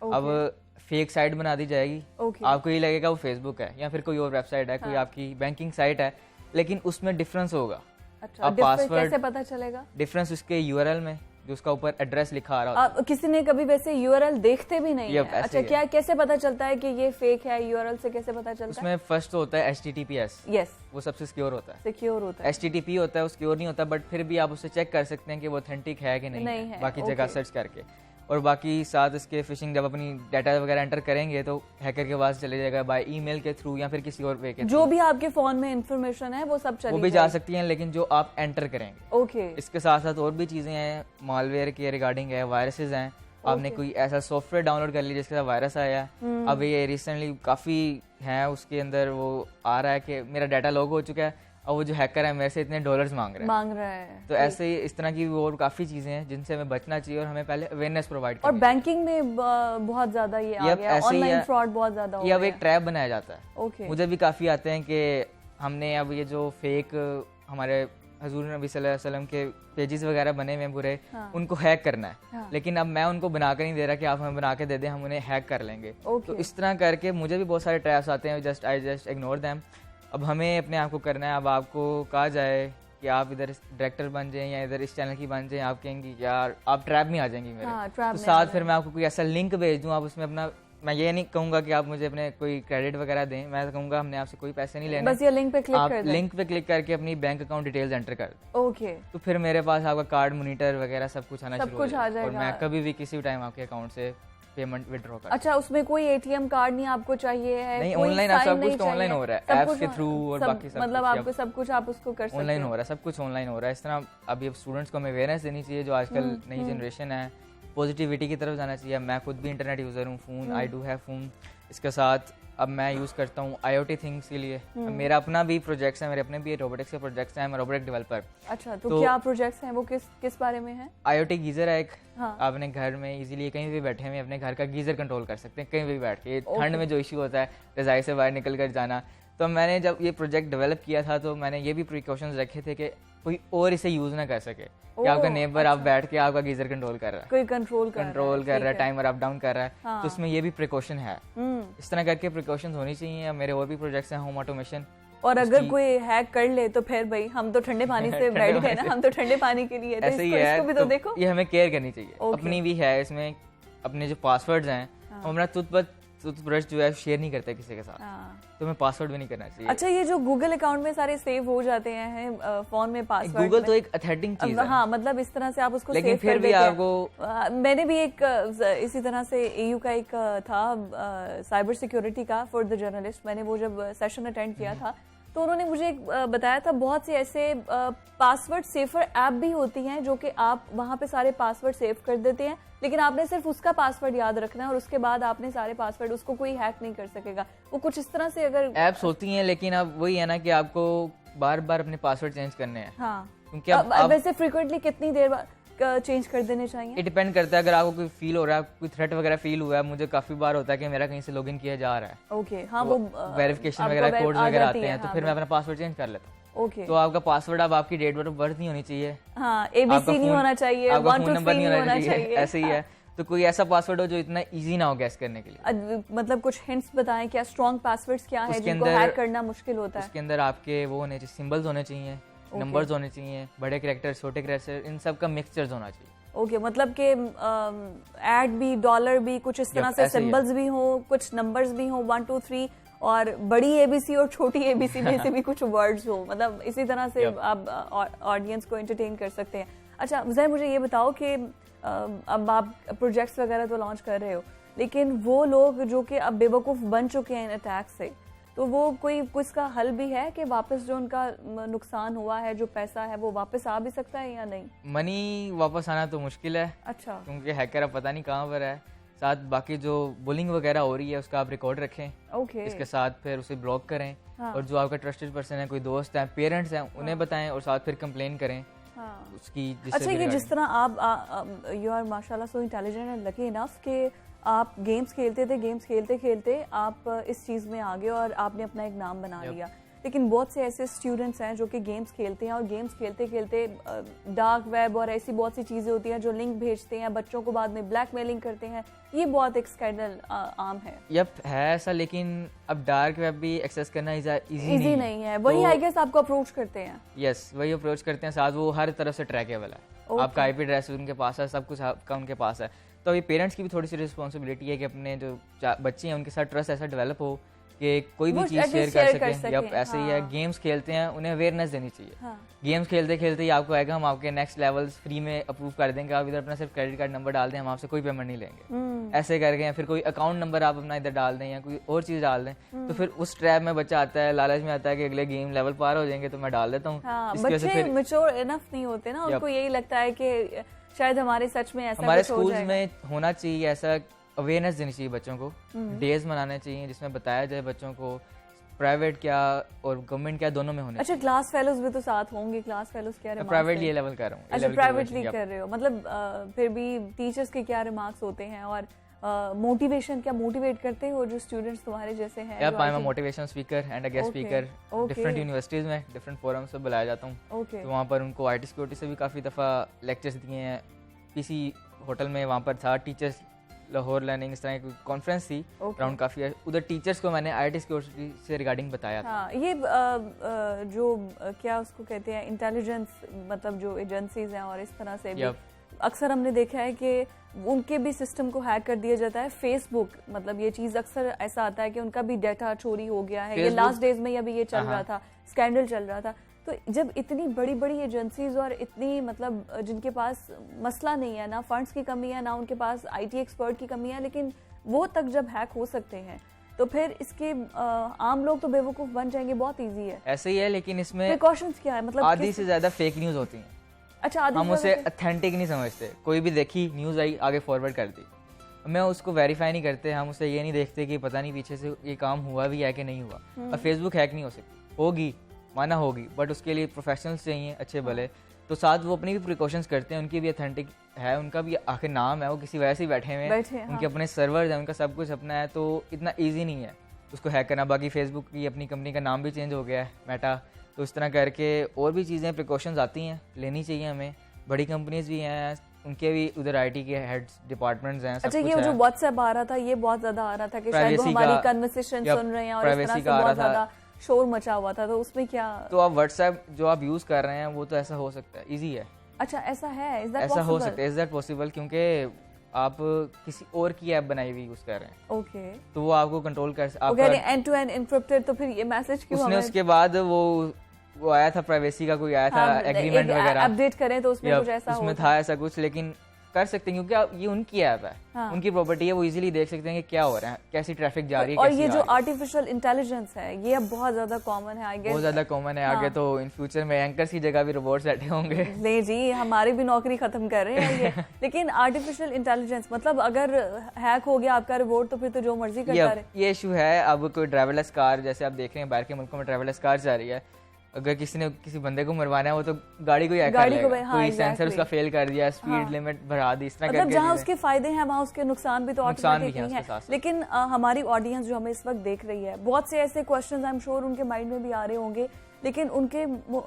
अब फेक साइट बना दी जाएगी। आपको ये लगेगा वो फेसबुक है या फिर कोई और वेबसाइट है, कोई आपकी बैंकिंग साइट है, लेकिन उसमें डिफरेंस होगा। अच्छा, अब पासवर्ड कैसे पता चलेगा? डिफरेंस उसके URL में, जो उसका ऊपर एड्रेस लिखा आ रहा है। किसी ने कभी वैसे URL देखते भी नहीं है। अच्छा, क्या कैसे पता चलता है कि ये फेक है? URL से कैसे पता चलता है? उसमें फर्स्ट होता है HTTPS। यस, वो सबसे सिक्योर होता है। सिक्योर होता है। HTTP होता है, वो सिक्योर नहीं होता, बट फिर भी आप उससे चेक कर सकते हैं कि वो ऑथेंटिक है कि नहीं है, बाकी जगह सर्च करके। और बाकी साथ इसके फिशिंग, जब अपनी डाटा वगैरह एंटर करेंगे तो हैकर के पास चले जाएगा बाय ईमेल के थ्रू या फिर किसी और वे के, जो भी आपके फोन में इंफॉर्मेशन है वो सब चली, वो भी जा सकती हैं, लेकिन जो आप एंटर करेंगे। ओके। इसके साथ साथ और भी चीजें हैं, मालवेयर के रिगार्डिंग है, वायरसेस हैं। आपने कोई ऐसा सॉफ्टवेयर डाउनलोड कर लिया जिसके साथ वायरस आया, अब ये रिसेंटली काफी है, उसके अंदर वो आ रहा है कि मेरा डाटा लॉग हो चुका है, और वो जो हैकर है मेरे से इतने डॉलर्स मांग रहा है। तो ऐसे ही इस तरह की और काफी चीजें हैं जिनसे हमें बचना चाहिए और हमें पहले अवेयरनेस प्रोवाइड करनी चाहिए। और बैंकिंग में बहुत ज्यादा ये आ गया, ऑनलाइन फ्रॉड बहुत ज्यादा हो गया। अब एक ट्रैप बनाया जाता है। ओके, मुझे भी काफी आते हैं कि हमने अब ये जो फेक हमारे हजूर नबी सल्लल्लाहु अलैहि वसल्लम के पेजेस वगैरह बने हुए बुरे, उनको हैक करना है। लेकिन अब मैं उनको बना कर नहीं दे रहा कि आप हमें बना के दे दें, हम उन्हें हैक कर लेंगे। तो इस तरह करके मुझे भी बहुत सारे ट्रैप्स आते हैं, आई जस्ट इग्नोर देम। अब हमें अपने आप को करना है। अब आपको कहा जाए कि आप इधर डायरेक्टर बन जाएं या इधर इस चैनल की बन जाएं, आप कहेंगे यार आप ट्रैप में आ जाएंगी मेरे। तो साथ फिर मैं आपको कोई ऐसा लिंक भेज दूं, आप उसमें अपना, मैं ये नहीं कहूंगा कि आप मुझे अपने कोई क्रेडिट वगैरह दें, मैं तो कहूंगा हमने आपसे कोई पैसे नहीं लेने, बस ये लिंक पे क्लिक कर दें। लिंक पे क्लिक करके अपनी बैंक अकाउंट डिटेल्स एंटर कर दें। ओके, तो फिर मेरे पास आपका कार्ड, मॉनिटर वगैरह सब कुछ आना शुरू हो जाएगा और मैं कभी भी किसी भी टाइम आपके अकाउंट से पेमेंट विड्रॉ कर। अच्छा, उसमें कोई एटीएम कार्ड नहीं आपको चाहिए है? नहीं, ऑनलाइन सब कुछ ऑनलाइन हो रहा है, ऐप्स के थ्रू और बाकी सब, मतलब आपको सब कुछ आप उसको कर सकते हैं, ऑनलाइन हो रहा है, सब कुछ ऑनलाइन हो रहा है। इस तरह अभी स्टूडेंट्स को हमें अवेयरनेस देनी चाहिए, जो आजकल नई जनरेशन है, पॉजिटिविटी की तरफ जाना चाहिए। मैं खुद भी इंटरनेट यूज़र हूँ, phone I do have phone. इसके साथ अब मैं यूज़ करता हूँ IoT थिंग्स के लिए। मेरा अपना भी प्रोजेक्ट्स है, मेरे अपने भी रोबोटिक्स के प्रोजेक्ट्स हैं, मैं रोबोटिक डेवलपर। अच्छा, तो क्या प्रोजेक्ट्स हैं वो, किस बारे में है? IoT गीज़र है एक। आप अपने घर में इजीली कहीं भी बैठे हुए अपने घर का गीज़र कंट्रोल कर सकते हैं, कहीं भी बैठ के। ठंड में जो इशू होता है रज़ाई से बाहर निकल कर जाना, तो मैंने जब ये प्रोजेक्ट डेवलप किया था तो मैंने ये भी प्रिकॉशंस रखे थे कि कोई और इसे यूज ना कर सके, कि आपका नेबर आप बैठ के आपका गीजर कंट्रोल कर रहा है, कोई कंट्रोल कर रहा है, टाइमर अप डाउन कर रहा है। तो इसमें ये भी प्रिकॉशन है। इस तरह करके प्रिकॉशंस होनी चाहिए। मेरे और भी प्रोजेक्ट्स हैं, होम ऑटोमेशन। और अगर कोई हैक कर ले तो फिर भाई हम तो ठंडे पानी से बैठ गए ना, हम तो ठंडे पानी के लिए, ऐसे ही है। इसको भी तो देखो, ये हमें केयर करनी चाहिए। अपनी भी है इसमें, अपने जो पासवर्ड्स हैं हम अपना टूथब्रश जो है शेयर नहीं करते किसी के साथ, तो हमें पासवर्ड भी नहीं करना चाहिए। अच्छा, ये जो गूगल अकाउंट में सारे सेव हो जाते हैं फोन में पासवर्ड, गूगल तो एक ऑथेंटिक चीज है। हाँ, मतलब इस तरह से आप उसको लेकिन सेव फिर कर भी देते आपको मैंने भी एक इसी तरह से AU का एक था साइबर सिक्योरिटी का फॉर द जर्नलिस्ट, मैंने वो जब सेशन अटेंड किया था तो उन्होंने मुझे एक बताया था, बहुत से ऐसे पासवर्ड सेफर ऐप भी होती हैं जो कि आप वहाँ पे सारे पासवर्ड सेव कर देते हैं, लेकिन आपने सिर्फ उसका पासवर्ड याद रखना है और उसके बाद आपने सारे पासवर्ड, उसको कोई हैक नहीं कर सकेगा। वो कुछ इस तरह से अगर ऐप्स होती हैं, लेकिन अब वही है ना कि आपको बार बार अपने पासवर्ड चेंज करने हैं। हाँ, क्योंकि वैसे फ्रीक्वेंटली कितनी देर बाद चेंज कर देने चाहिए? ये डिपेंड करता है। अगर आपको कोई फील हो रहा है, कोई थ्रेट वगैरह फील हुआ है, मुझे काफी बार होता है कि मेरा कहीं से लॉगिन किया जा रहा है। ओके, हाँ, वो वेरिफिकेशन वगैरह कोड्स वगैरह आते हैं, तो फिर मैं अपना पासवर्ड चेंज कर लेता हूँ। ओके, तो आपका पासवर्ड अब आपकी डेट ऑफ बर्थ नहीं होनी चाहिए, हाँ, ABC नहीं होना चाहिए, आपका फोन नंबर नहीं होना चाहिए, ऐसे ही है। तो कोई ऐसा पासवर्ड हो जो इतना इजी ना हो गैस करने के लिए। मतलब कुछ हिंट्स बताएं, क्या स्ट्रॉन्ग पासवर्ड्स क्या है जिनको हैक करना मुश्किल होता है? उसके अंदर आपके वो होने चाहिए, सिंबल्स होने चाहिए, नंबर्स होने चाहिए, बड़े कैरेक्टर, छोटे कैरेक्टर, इन सब का मिक्सचर्स होना चाहिए। ओके, मतलब कि ऐड भी, डॉलर भी, कुछ इस तरह से सिंबल्स भी हो, कुछ नंबर्स भी हो, 1 2 3, और बड़ी ABC और छोटी ABC में से भी कुछ वर्ड्स हो, मतलब इसी तरह से आप ऑडियंस को एंटरटेन कर सकते हैं। अच्छा ज़रा मुझे ये बताओ कि अब आप प्रोजेक्ट्स वगैरह तो लॉन्च कर रहे हो, लेकिन वो लोग जो कि अब बेवकूफ़ बन चुके हैं इन अटैक से, तो वो कोई इसका हल भी है कि वापस जो उनका नुकसान हुआ है, जो पैसा है, वो वापस आ भी सकता है या नहीं? मनी वापस आना तो मुश्किल है। अच्छा, क्योंकि हैकर अब पता नहीं कहाँ पर है। साथ बाकी जो बुलिंग वगैरह हो रही है उसका आप रिकॉर्ड रखें। ओके, इसके साथ फिर उसे ब्लॉक करें। हाँ। और जो आपका ट्रस्टेड पर्सन है, कोई दोस्त है, पेरेंट्स हैं, उन्हें बताएं और साथ फिर कंप्लेन करें। हाँ। उसकी अच्छा, ये जिस तरह आप यू आर माशाल्लाह so intelligent and lucky enough कि आप गेम्स खेलते थे, गेम्स खेलते खेलते आप इस चीज़ में आ गए और आपने अपना एक नाम बना लिया। लेकिन बहुत से ऐसे स्टूडेंट्स हैं जो कि गेम्स खेलते हैं और गेम्स खेलते खेलते डार्क वेब और ऐसी बहुत सी चीज़ें होती हैं जो लिंक भेजते हैं बच्चों को, बाद में ब्लैकमेलिंग करते हैं। ये बहुत एक स्कैंडल आम है। है ऐसा, लेकिन अब डार्क वेब भी एक्सेस करना इजी नहीं है। वही आई गेस आपको अप्रोच करते हैं। यस, वही अप्रोच करते हैं। साथ वो हर तरफ से ट्रैकेबल है। आपका IP एड्रेस उनके पास है, सब कुछ आपका उनके पास है। तो ये पेरेंट्स की भी थोड़ी सी रिस्पॉन्सिबिलिटी है कि अपने जो बच्चे हैं उनके साथ ट्रस्ट ऐसा डेवलप हो कि कोई भी चीज़ शेयर कर सके। या ऐसे ही है, गेम्स खेलते हैं उन्हें अवेयरनेस देनी चाहिए। हाँ। गेम्स खेलते खेलते ही आपको आएगा हम आपके नेक्स्ट लेवल्स फ्री में अप्रूव कर देंगे, आप इधर अपना सिर्फ क्रेडिट कार्ड नंबर डाल दें, हम आपसे कोई पेमेंट नहीं लेंगे, ऐसे करके। या फिर कोई अकाउंट नंबर आप अपना इधर डाल दें या कोई और चीज़ डाल दें, तो फिर उस ट्रैप में बच्चा आता है, लालच में आता है कि अगले गेम लेवल पार हो जाएंगे तो मैं डाल देता हूँ। बच्चे मैच्योर इनफ नहीं होते ना, उनको यही लगता है कि शायद हमारे सच में ऐसा हमारे स्कूल में होना चाहिए, ऐसा अवेयरनेस देनी चाहिए बच्चों को। डेज मनाने चाहिए जिसमें बताया जाए बच्चों को प्राइवेट क्या और गवर्नमेंट क्या दोनों में होने। अच्छा, क्लास फेलोज भी तो साथ होंगे, क्लास फेलोज क्या रिमार्क्स? प्राइवेट ये लेवल कर रहा हूँ। अच्छा, प्राइवेटली कर रहे हो, मतलब फिर भी टीचर्स के क्या रिमार्क्स होते हैं और मोटिवेशन, क्या मोटिवेट करते हो जो स्टूडेंट्स तुम्हारे जैसे हैं? I am a motivation speaker and a guest speaker different universities में, डिफरेंट फोरम्स पे बुलाया जाता हूँ। तो वहाँ पर उनको IT सिक्योरिटी से भी काफ़ी दफ़ा लेक्चर्स दिए हैं। किसी होटल में वहाँ पर था टीचर्स लाहौर लर्निंग, इस तरह की फ्रेंच थी अराउंड काफ़ी, उधर टीचर्स को मैंने IT सिक्योरिटी से रिगार्डिंग बताया था। हाँ, ये जो क्या उसको कहते हैं इंटेलिजेंस, मतलब जो एजेंसीज हैं और इस तरह से भी अक्सर हमने देखा है कि उनके भी सिस्टम को हैक कर दिया जाता है। फेसबुक, मतलब ये चीज़ अक्सर ऐसा आता है कि उनका भी डाटा चोरी हो गया है। ये लास्ट डेज में अभी ये चल रहा था, स्कैंडल चल रहा था। तो जब इतनी बड़ी बड़ी एजेंसीज और इतनी, मतलब जिनके पास मसला नहीं है, ना फंड्स की कमी है, ना उनके पास IT एक्सपर्ट की कमी है, लेकिन वो तक जब हैक हो सकते हैं तो फिर इसके आम लोग तो बेवकूफ़ बन जाएंगे। बहुत ईजी है। ऐसे ही है, लेकिन इसमें प्रिकॉशंस क्या है? मतलब आधी से ज़्यादा फेक न्यूज़ होती हैं। अच्छा, हम उसे ऑथेंटिक नहीं समझते। कोई भी देखी न्यूज़ आई, आगे फॉरवर्ड कर दी, मैं उसको वेरीफाई नहीं करते। हम उसे ये नहीं देखते कि पता नहीं पीछे से ये काम हुआ भी है कि नहीं हुआ। और फेसबुक हैक नहीं हो सकती, होगी माना होगी, बट उसके लिए प्रोफेशनल्स चाहिए अच्छे भले। तो साथ वो अपनी भी प्रिकॉशंस करते हैं, उनकी भी ऑथेंटिक है, उनका भी आखिर नाम है, वो किसी वजह से बैठे हुए हैं, उनके अपने सर्वर्स हैं, उनका सब कुछ अपना है। तो इतना ईजी नहीं है उसको हैक करना। बाकी फेसबुक की अपनी कंपनी का नाम भी चेंज हो गया है, मेटा। तो इस तरह करके और भी चीज़ें, प्रिकॉशंस आती हैं, लेनी चाहिए हमें। बड़ी कंपनीज भी हैं, उनके भी उधर IT के हेड्स डिपार्टमेंट्स हैं। अच्छा, ये जो व्हाट्सएप आ रहा था, ये बहुत ज्यादा आ रहा था कि शायद वो हमारी कन्वर्सेशन सुन रहे हैं और इस तरह से बहुत ज्यादा शोर मचा हुआ था। तो उसमें क्या, तो आप व्हाट्सएप जो आप यूज कर रहे हैं वो तो ऐसा हो सकता है, इजी है। अच्छा, ऐसा है? ऐसा हो सकता है, इज दैट पॉसिबल? क्योंकि आप किसी और की ऐप बनाई हुई यूज कर रहे हैं। ओके, तो वो आपको कंट्रोल कर, आप एंड टू एंड एनक्रिप्टेड। तो फिर ये मैसेज क्यों? उसने उसके बाद वो आया था, प्राइवेसी का कोई आया था एग्रीमेंट वगैरह, अपडेट करें तो उसमें कुछ ऐसा उसमें था ऐसा कुछ, लेकिन कर सकते हैं क्योंकि ये उनकी ऐप है। हाँ। उनकी प्रॉपर्टी है, वो इजीली देख सकते हैं कि क्या हो रहा है, कैसी ट्रैफिक जा रही है। और ये जो आर्टिफिशियल इंटेलिजेंस है, ये अब बहुत ज्यादा कॉमन है, आई गेस। बहुत ज्यादा कॉमन है। आगे तो इन फ्यूचर में एंकर्स की जगह भी रोबोट्स बैठे होंगे। नहीं जी, हमारी भी नौकरी खत्म कर रहे हैं ये। लेकिन आर्टिफिशियल इंटेलिजेंस, मतलब अगर हैक हो गया आपका रोबोट तो फिर तो जो मर्जी करता रहे। ये इशू है। अब कोई ड्राइवरलेस कार, जैसे आप देख रहे हैं बाहर के मुल्कों में ड्राइवरलेस कार जा रही है, अगर किसी ने किसी बंदे को मरवाना है वो तो गाड़ी को हैक कर लेगा। हाँ, कोई सेंसर उसका फेल कर दिया, स्पीड लिमिट बढ़ा दी, इस तरह मतलब जहाँ उसके फायदे हैं वहाँ उसके नुकसान भी तो ऑटोमेटिक है। लेकिन हमारी ऑडियंस जो हमें इस वक्त देख रही है, बहुत से ऐसे क्वेश्चंस आई एम श्योर उनके माइंड में भी आ रहे होंगे, लेकिन उनके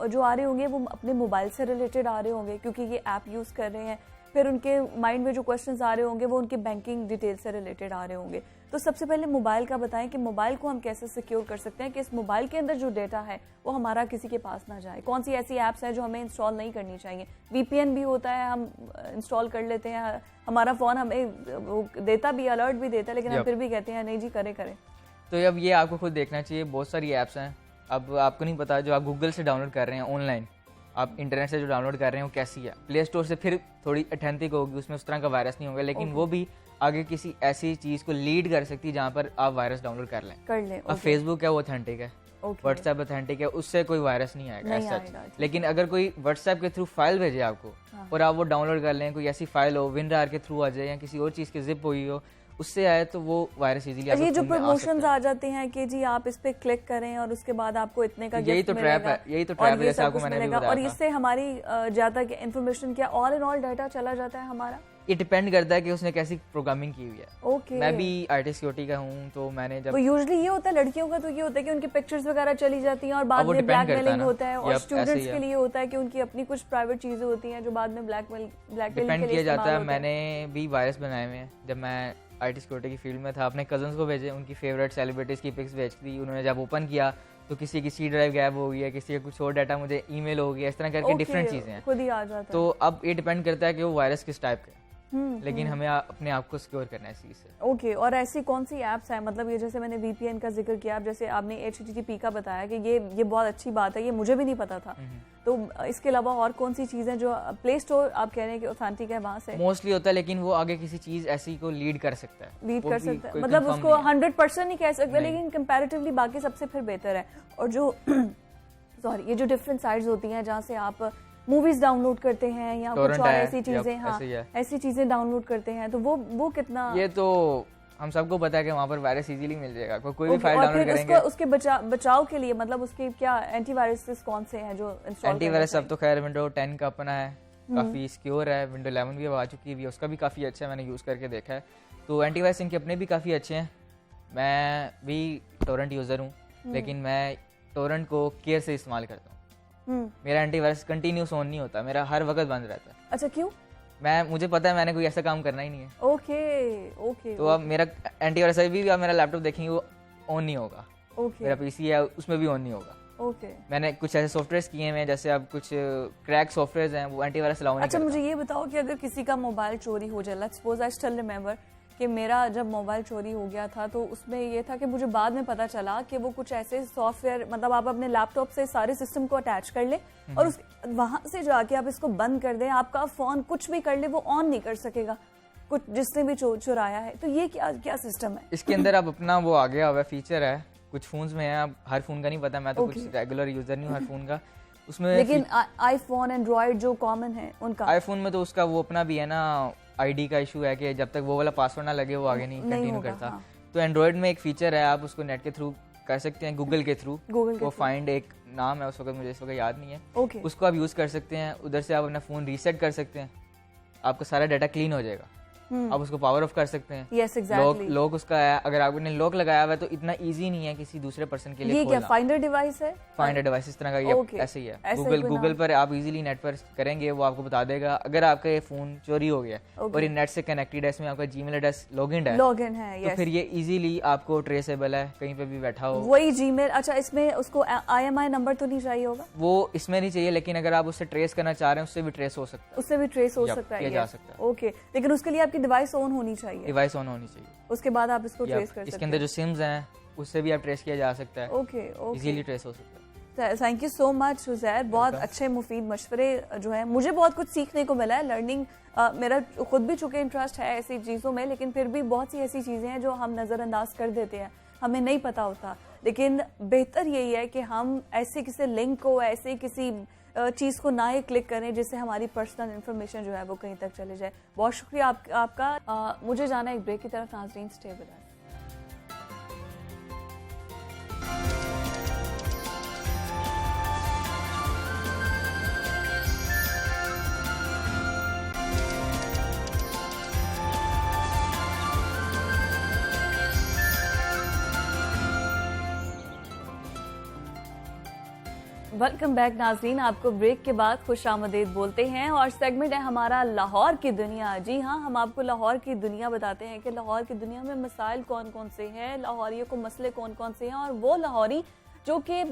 जो आ रहे होंगे वो अपने मोबाइल से रिलेटेड आ रहे होंगे क्योंकि ये ऐप यूज कर रहे हैं। फिर उनके माइंड में जो क्वेश्चंस आ रहे होंगे वो उनके बैंकिंग डिटेल से रिलेटेड आ रहे होंगे। तो सबसे पहले मोबाइल का बताएं कि मोबाइल को हम कैसे सिक्योर कर सकते हैं कि इस मोबाइल के अंदर जो डेटा है वो हमारा किसी के पास ना जाए। कौन सी ऐसी ऐप्स हैं जो हमें इंस्टॉल नहीं करनी चाहिए? VPN भी होता है, हम इंस्टॉल कर लेते हैं, हमारा फ़ोन हमें देता भी, अलर्ट भी देता है, लेकिन हम फिर भी कहते हैं नहीं जी करें। तो अब ये आपको खुद देखना चाहिए, बहुत सारी ऐप्स हैं। अब आपको नहीं पता, जो आप गूगल से डाउनलोड कर रहे हैं ऑनलाइन, आप इंटरनेट से जो डाउनलोड कर रहे हैं वो कैसी है। प्ले स्टोर से फिर थोड़ी ऑथेंटिक होगी, उसमें उस तरह का वायरस नहीं होगा, लेकिन वो भी आगे किसी ऐसी चीज को लीड कर सकती है जहाँ पर आप वायरस डाउनलोड कर लें। अब फेसबुक है वो ऑथेंटिक है, व्हाट्सएप ऑथेंटिक है, उससे कोई वायरस नहीं आएगा सच। लेकिन अगर कोई व्हाट्सएप के थ्रू फाइल भेजे आपको और आप वो डाउनलोड कर लें, कोई ऐसी फाइल हो WinRAR के थ्रू आ जाए या किसी और चीज की जिप हुई हो, उससे आए तो वो वायरस इजीली ये जो प्रमोशंस आ जाते हैं कि जी आप इस पे क्लिक करें और उसके बाद आपको इतने का यही तो ट्रैप है, यही तो ट्रैप है जैसे आपको मैंने बताया। और इससे हमारी ज्यादा इन्फॉर्मेशन क्या ऑल इन ऑल डाटा चला जाता है हमारा। ये डिपेंड करता है कि उसने कैसी प्रोग्रामिंग की हुई है। ओके, मैं भी IT सिक्योरिटी का हूँ, तो मैंने जब यूजुअली ये होता है लड़कियों का, तो ये होता है कि उनकी पिक्चर्स वगैरह चली जाती हैं और बाद में ब्लैकमेलिंग होता है, और स्टूडेंट्स के लिए होता है कि उनकी अपनी कुछ प्राइवेट चीजें होती हैं जो बाद में ब्लैकमेल डिपेंड किया जाता है। मैंने भी वायरस बनाए हुए हैं जब मैं IT सिक्योरिटी की फील्ड में था, अपने कजन्स को भेजे, उनकी फेवरेट सेलिब्रिटीज की पिक्स भेज दी, उन्होंने जब ओपन किया तो किसी की C ड्राइव गैप हो गई है, किसी का कुछ और डाटा मुझे ईमेल हो गया, इस तरह करके डिफरेंट चीजें हैं, खुद ही आ जाता है। तो अब ये डिपेंड करता है कि वो वायरस किस टाइप का, लेकिन हमें अपने आप को सिक्योर करना है इस चीज से। ओके, और ऐसी कौन सी ऐप्स हैं, मतलब ये जैसे मैंने VPN का जिक्र किया, जैसे आपने HTTP का बताया कि ये बहुत अच्छी बात है, ये मुझे भी नहीं पता था। तो इसके अलावा और कौन सी चीजें जो प्ले स्टोर आप कह रहे हैं कि ऑथेंटिक है वहाँ से मोस्टली होता है, लेकिन वो आगे किसी चीज ऐसी को लीड कर सकता है, मतलब उसको 100% नहीं कह सकते, लेकिन कंपैरेटिवली बाकी सबसे फिर बेहतर है। और जो ये जो डिफरेंट साइट्स होती हैं जहाँ से आप मूवीज डाउनलोड करते हैं या कुछ और ऐसी चीजें, हाँ ऐसी चीजें डाउनलोड करते हैं, तो वो कितना, ये तो हम सबको पता है कि वहाँ पर वायरस इजीली मिल जाएगा, कोई भी फाइल डाउनलोड करेंगे। उसके बचाव के लिए मतलब उसके क्या एंटीवायरस कौन से हैं जो इंस्टॉल? एंटीवायरस अब तो खैर विंडो 10 का अपना है, काफ़ी सिक्योर है। विंडो 11 भी अब आ चुकी है, उसका भी काफ़ी अच्छा है, मैंने यूज़ करके देखा है। तो एंटीवायरस इनके अपने भी काफ़ी अच्छे हैं। मैं भी टोरेंट यूज़र हूँ, लेकिन मैं टोरेंट को केयर से इस्तेमाल करता हूँ। मेरा एंटीवायरस कंटिन्यूस ऑन नहीं होता, मेरा हर वक्त बंद रहता है। अच्छा, क्यों? मुझे पता है मैंने कोई ऐसा काम करना ही नहीं है। ओके। तो अब मेरा एंटीवायरस भी आप मेरा लैपटॉप देखेंगे वो ऑन नहीं होगा। मेरा पीसी है उसमें भी ऑन नहीं होगा। मैंने कुछ ऐसे सॉफ्टवेयर किए हैं, जैसे अब कुछ क्रैक सॉफ्टवेयर हैं, वो एंटीवायरस अलाउ नहीं करता। अच्छा, मुझे ये बताओ कि अगर किसी का मोबाइल चोरी हो जाए, let's suppose I still remember कि मेरा जब मोबाइल चोरी हो गया था तो उसमें ये था कि मुझे बाद में पता चला कि वो कुछ ऐसे सॉफ्टवेयर, मतलब आप अपने लैपटॉप से सारे सिस्टम को अटैच कर ले और वहां से जाके आप इसको बंद कर दें, आपका फोन कुछ भी कर ले वो ऑन नहीं कर सकेगा, कुछ जिसने भी चुराया है। तो ये क्या सिस्टम है? इसके अंदर आप अपना वो आ गया हुआ फीचर है, कुछ फोन्स में है, अब हर फोन का नहीं पता, मैं तो कुछ रेगुलर यूजर नहीं हूँ हर फोन का उसमें। लेकिन आईफोन एंड्रॉइड जो कॉमन है उनका, आईफोन में तो उसका वो अपना भी है ना, आईडी का इशू है कि जब तक वो वाला पासवर्ड ना लगे वो आगे नहीं कंटिन्यू करता। हाँ। तो एंड्रॉइड में एक फीचर है, आप उसको नेट के थ्रू कर सकते हैं, गूगल के थ्रू। वो फाइंड एक नाम है, उस वक्त मुझे इस वक्त याद नहीं है। उसको आप यूज कर सकते हैं, उधर से आप अपना फोन रीसेट कर सकते हैं, आपका सारा डाटा क्लीन हो जाएगा। आप उसको पावर ऑफ कर सकते हैं। yes, exactly. लॉक उसका है, अगर आपने लॉक लगाया हुआ है तो इतना इजी नहीं है किसी दूसरे पर्सन के लिए। ये क्या फाइंडर डिवाइस है? फाइंडर डिवाइस इस तरह का ये ऐसे ही है। गूगल पर आप इजीली नेट पर करेंगे, वो आपको बता देगा अगर आपका ये फोन चोरी हो गया और ये नेट से कनेक्टेड है, इसमें आपका जीमेल एड्रेस लॉगिन है, तो फिर ये इजीली आपको ट्रेसेबल है, कहीं पे भी बैठा हो। वही जीमेल। अच्छा, इसमें उसको IMI नंबर तो नहीं चाहिए होगा? वो इसमें नहीं चाहिए, लेकिन अगर आप उससे ट्रेस करना चाह रहे हैं उससे भी ट्रेस हो सकता है। उससे भी ट्रेस हो सकता है, जा सकता है। ओके, लेकिन उसके लिए आपकी डिवाइस ऑन होनी चाहिए। डिवाइस ऑन होनी चाहिए, उसके बाद आप इसको ट्रेस कर सकते हैं। इसके अंदर जो सिम्स हैं उससे भी आप ट्रेस किया जा सकता है। ओके, इजीली ट्रेस हो सकता है। Thank you so much Uzair, बहुत अच्छे मुफीद मशवरे जो है, मुझे बहुत कुछ सीखने को मिला है। लर्निंग मेरा खुद भी चूंकि इंटरेस्ट है ऐसी चीज़ों में, लेकिन फिर भी बहुत सी ऐसी चीज़ें हैं जो हम नज़रअंदाज कर देते हैं, हमें नहीं पता होता। लेकिन बेहतर यही है कि हम ऐसे किसी लिंक को, ऐसे किसी चीज़ को ना ही क्लिक करें जिससे हमारी पर्सनल इन्फॉर्मेशन जो है वो कहीं तक चले जाए। बहुत शुक्रिया आपका। मुझे जाना एक ब्रेक की तरफ। नाज़रीन, stay with us. Welcome back नाज़रीन, आपको ब्रेक के बाद खुशामदीद बोलते हैं और सेगमेंट है हमारा लाहौर की दुनिया। जी हाँ, हम आपको लाहौर की दुनिया बताते हैं कि लाहौर की दुनिया में मसाइल कौन कौन से हैं, लाहौरियों को मसले कौन कौन से हैं, और वो लाहौरी जो कि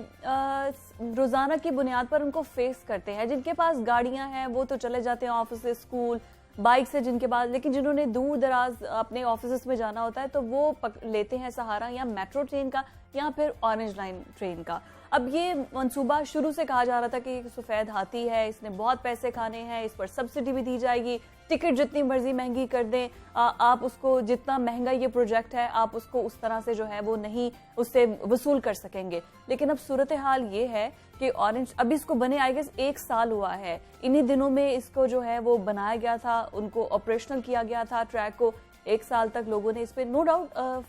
रोज़ाना की बुनियाद पर उनको फेस करते हैं। जिनके पास गाड़ियाँ हैं वो तो चले जाते हैं ऑफिस, स्कूल, बाइक से जिनके पास, लेकिन जिन्होंने दूर दराज अपने ऑफिस में जाना होता है तो वो लेते हैं सहारा या मेट्रो ट्रेन का या फिर ऑरेंज लाइन ट्रेन का। अब ये मंसूबा शुरू से कहा जा रहा था कि सफ़ेद हाथी है, इसने बहुत पैसे खाने हैं, इस पर सब्सिडी भी दी जाएगी, टिकट जितनी मर्जी महंगी कर दें, आप उसको जितना महंगा ये प्रोजेक्ट है आप उसको उस तरह से जो है वो नहीं उससे वसूल कर सकेंगे। लेकिन अब सूरत हाल ये है कि ऑरेंज अभी इसको बने आई गेस 1 साल हुआ है, इन्हीं दिनों में इसको जो है वो बनाया गया था, उनको ऑपरेशनल किया गया था ट्रैक को। 1 साल तक लोगों ने इस पर नो डाउट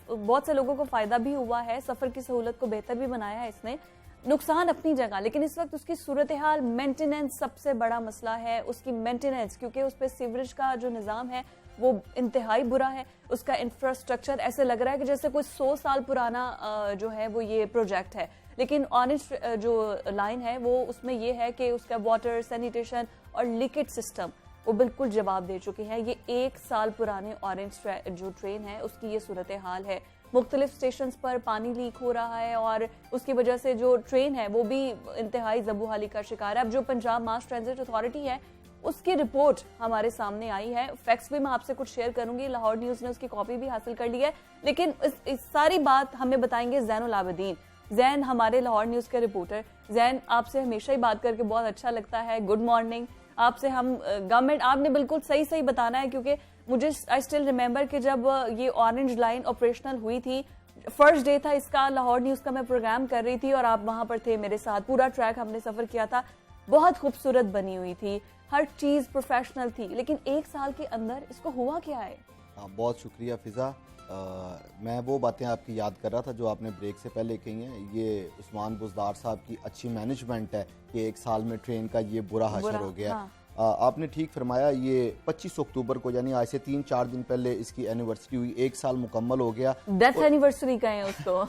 बहुत से लोगों को फायदा भी हुआ है, सफर की सहूलत को बेहतर भी बनाया है इसने, नुकसान अपनी जगह, लेकिन इस वक्त उसकी सूरत हाल मेंटेनेंस सबसे बड़ा मसला है, उसकी मेंटेनेंस, क्योंकि उस पर सीवरेज का जो निज़ाम है वो इंतहाई बुरा है। उसका इंफ्रास्ट्रक्चर ऐसे लग रहा है कि जैसे कोई 100 साल पुराना जो है वो ये प्रोजेक्ट है। लेकिन ऑरेंज जो लाइन है वो उसमें ये है कि उसका वाटर, सैनिटेशन और लीकेज सिस्टम वो बिल्कुल जवाब दे चुके हैं। ये 1 साल पुराने ऑरेंज जो ट्रेन है उसकी ये सूरत हाल है। मुख्तलिफ स्टेशन पर पानी लीक हो रहा है और उसकी वजह से जो ट्रेन है वो भी इंतहाई ज़बूहाली का शिकार है। अब जो पंजाब मास ट्रांजिट अथॉरिटी है उसकी रिपोर्ट हमारे सामने आई है, फैक्ट्स भी मैं आपसे कुछ शेयर करूंगी, लाहौर न्यूज़ ने उसकी कॉपी भी हासिल कर ली है। लेकिन इस सारी बात हमें बताएंगे ज़ैनुल आबिदीन। जैन हमारे लाहौर न्यूज़ के रिपोर्टर। जैन, आपसे हमेशा ही बात करके बहुत अच्छा लगता है। Good morning. आपसे हम गवर्नमेंट, आपने बिल्कुल सही सही बताना है, क्योंकि मुझे आई स्टिल रिमेंबर कि जब ये ऑरेंज लाइन ऑपरेशनल हुई थी, फर्स्ट डे था इसका, लाहौर न्यूज़ का मैं प्रोग्राम कर रही थी और आप वहां पर थे मेरे साथ, पूरा ट्रैक हमने सफर किया था, बहुत खूबसूरत बनी हुई थी, हर चीज प्रोफेशनल थी। लेकिन 1 साल के अंदर इसको हुआ क्या है? बहुत शुक्रिया फ़िज़ा। मैं वो बातें आपकी याद कर रहा था जो आपने ब्रेक से पहले कही हैं। ये उस्मान बुज़दार साहब की अच्छी मैनेजमेंट है कि 1 साल में ट्रेन का ये बुरा हशर हो गया। हाँ। आपने ठीक फरमाया, ये 25 अक्टूबर को यानी आज से 3-4 दिन पहले इसकी एनिवर्सरी हुई, 1 साल मुकम्मल हो गया। डेथ एनिवर्सरी का है उसको।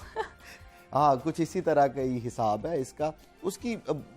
हाँ, कुछ इसी तरह का ही हिसाब है इसका। उसकी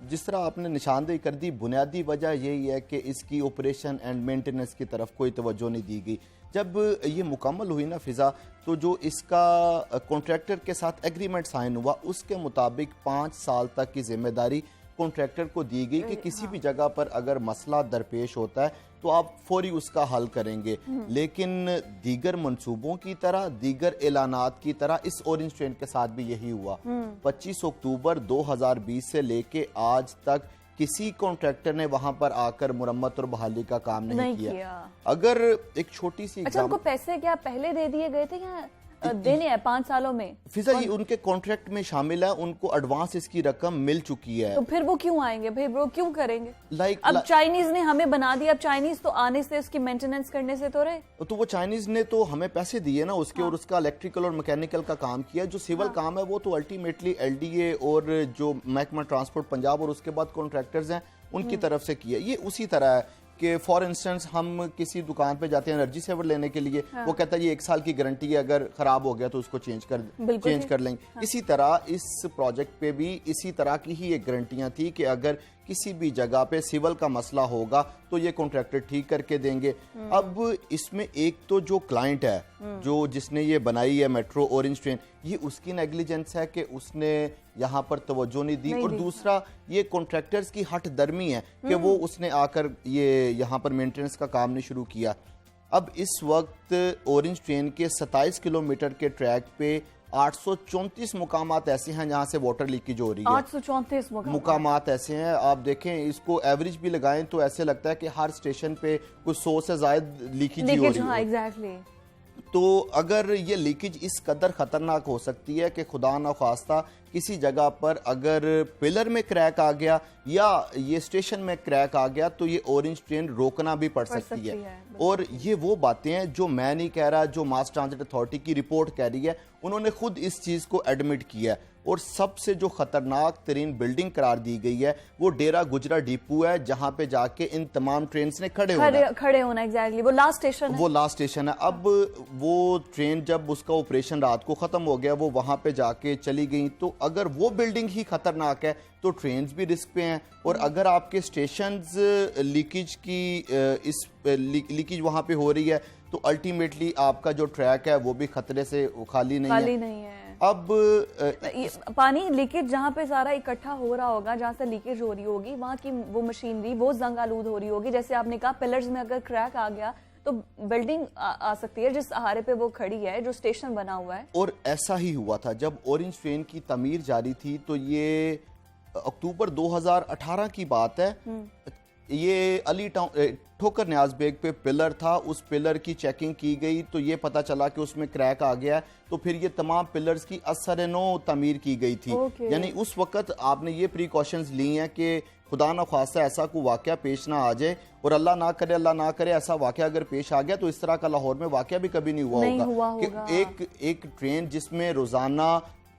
जिस तरह आपने निशानदेही कर दी, बुनियादी वजह यही है कि इसकी ऑपरेशन एंड मेंटेनेंस की तरफ कोई तवज्जो नहीं दी गई। जब ये मुकम्मल हुई ना फ़िज़ा, तो जो इसका कॉन्ट्रैक्टर के साथ एग्रीमेंट साइन हुआ उसके मुताबिक 5 साल तक की जिम्मेदारी कॉन्ट्रैक्टर को दी गई कि किसी भी जगह पर अगर मसला दरपेश होता है तो आप फौरी उसका हल करेंगे। लेकिन दीगर मंसूबों की तरह, दीगर ऐलानात की तरह इस ऑरेंज ट्रेन के साथ भी यही हुआ। 25 अक्टूबर 2020 से लेके आज तक किसी कॉन्ट्रैक्टर ने वहां पर आकर मुरम्मत और बहाली का काम नहीं किया। अगर एक छोटी सी अच्छा, उनको पैसे क्या पहले दे दिए गए थे या देने हैं 5 सालों में? फ़िज़ा, ये उनके कॉन्ट्रैक्ट में शामिल है, उनको एडवांस इसकी रकम मिल चुकी है। तो फिर वो क्यों आएंगे भाई, वो क्यों करेंगे? अब like, चाइनीज ने हमें बना दिया, अब चाइनीज तो आने से उसकी मेंटेनेंस करने से तो रहे। तो वो चाइनीज ने तो हमें पैसे दिए ना उसके, हाँ। और उसका इलेक्ट्रिकल और मैकेनिकल का काम किया। जो सिविल काम है वो तो अल्टीमेटली एलडीए और जो महकमा ट्रांसपोर्ट पंजाब और उसके बाद कॉन्ट्रैक्टर्स हैं उनकी तरफ से किया। ये उसी तरह है कि फॉर इंस्टेंस हम किसी दुकान पे जाते हैं एनर्जी सेवर लेने के लिए, वो कहता है ये 1 साल की गारंटी है, अगर खराब हो गया तो उसको चेंज कर लेंगे। इसी तरह इस प्रोजेक्ट पे भी इसी तरह की ही एक गारंटियां थी कि अगर किसी भी जगह पे सिविल का मसला होगा तो ये कॉन्ट्रैक्टर ठीक करके देंगे। अब इसमें एक तो जो क्लाइंट है, जो जिसने ये बनाई है मेट्रो ऑरेंज ट्रेन, ये उसकी नेग्लिजेंस है कि उसने यहाँ पर तवज्जो नहीं दी, और दूसरा ये कॉन्ट्रैक्टर्स की हट दर्मी है कि वो उसने आकर ये यहाँ पर मेंटेनेंस का काम नहीं शुरू किया। अब इस वक्त ऑरेंज ट्रेन के 27 किलोमीटर के ट्रैक पे 834 मुकामात ऐसे हैं जहां से वाटर लीकेज हो रही है। 834 मुकामात ऐसे हैं, आप देखें इसको एवरेज भी लगाएं तो ऐसे लगता है कि हर स्टेशन पे कुछ 100 से ज्यादा लीकेज हो रही है। एग्जैक्टली। तो अगर ये लीकेज इस कदर खतरनाक हो सकती है कि खुदा न खास्ता किसी जगह पर अगर पिलर में क्रैक आ गया या ये स्टेशन में क्रैक आ गया तो ये ऑरेंज ट्रेन रोकना भी पड़ सकती है। और ये वो बातें हैं जो मैं नहीं कह रहा, जो मास ट्रांजिट अथॉरिटी की रिपोर्ट कह रही है, उन्होंने खुद इस चीज को एडमिट किया है। और सबसे जो खतरनाक तरीन बिल्डिंग करार दी गई है वो डेरा गुजरा डिपो है, जहां पे जाके इन तमाम ट्रेन ने खड़े होना। एग्जैक्टली, वो लास्ट स्टेशन है। अब वो ट्रेन जब उसका ऑपरेशन रात को खत्म हो गया, वो वहां पे जाके चली गई, तो अगर वो बिल्डिंग ही खतरनाक है तो ट्रेन भी रिस्क पे हैं। और अगर आपके स्टेशन लीकेज वहां पे हो रही है तो अल्टीमेटली आपका जो ट्रैक है वो भी खतरे से खाली नहीं है। अब पानी लीकेज जहाँ पे सारा इकट्ठा हो रहा होगा, जहाँ से लीकेज हो रही होगी, वहाँ की वो मशीनरी वो जंग आलूद हो रही होगी। जैसे आपने कहा पिलर्स में अगर क्रैक आ गया तो बिल्डिंग आ सकती है जिस सहारे पे वो खड़ी है, जो स्टेशन बना हुआ है। और ऐसा ही हुआ था जब ऑरेंज ट्रेन की तमीर जारी थी, तो ये अक्टूबर 2018 की बात है। ये अली टाउन ठोकर न्याज बेग पे पिलर था, उस पिलर की चेकिंग की गई तो ये पता चला कि उसमें क्रैक आ गया, तो फिर ये तमाम पिलर्स की असर-ए-नौ तमीर की गई थी। यानी उस वक्त आपने ये प्रिकॉशंस ली हैं कि खुदा ना खासा ऐसा कोई वाकया पेश ना आ जाए, और अल्लाह ना करे ऐसा वाकया अगर पेश आ गया तो इस तरह का लाहौर में वाकया भी कभी नहीं हुआ होगा कि एक ट्रेन जिसमें रोजाना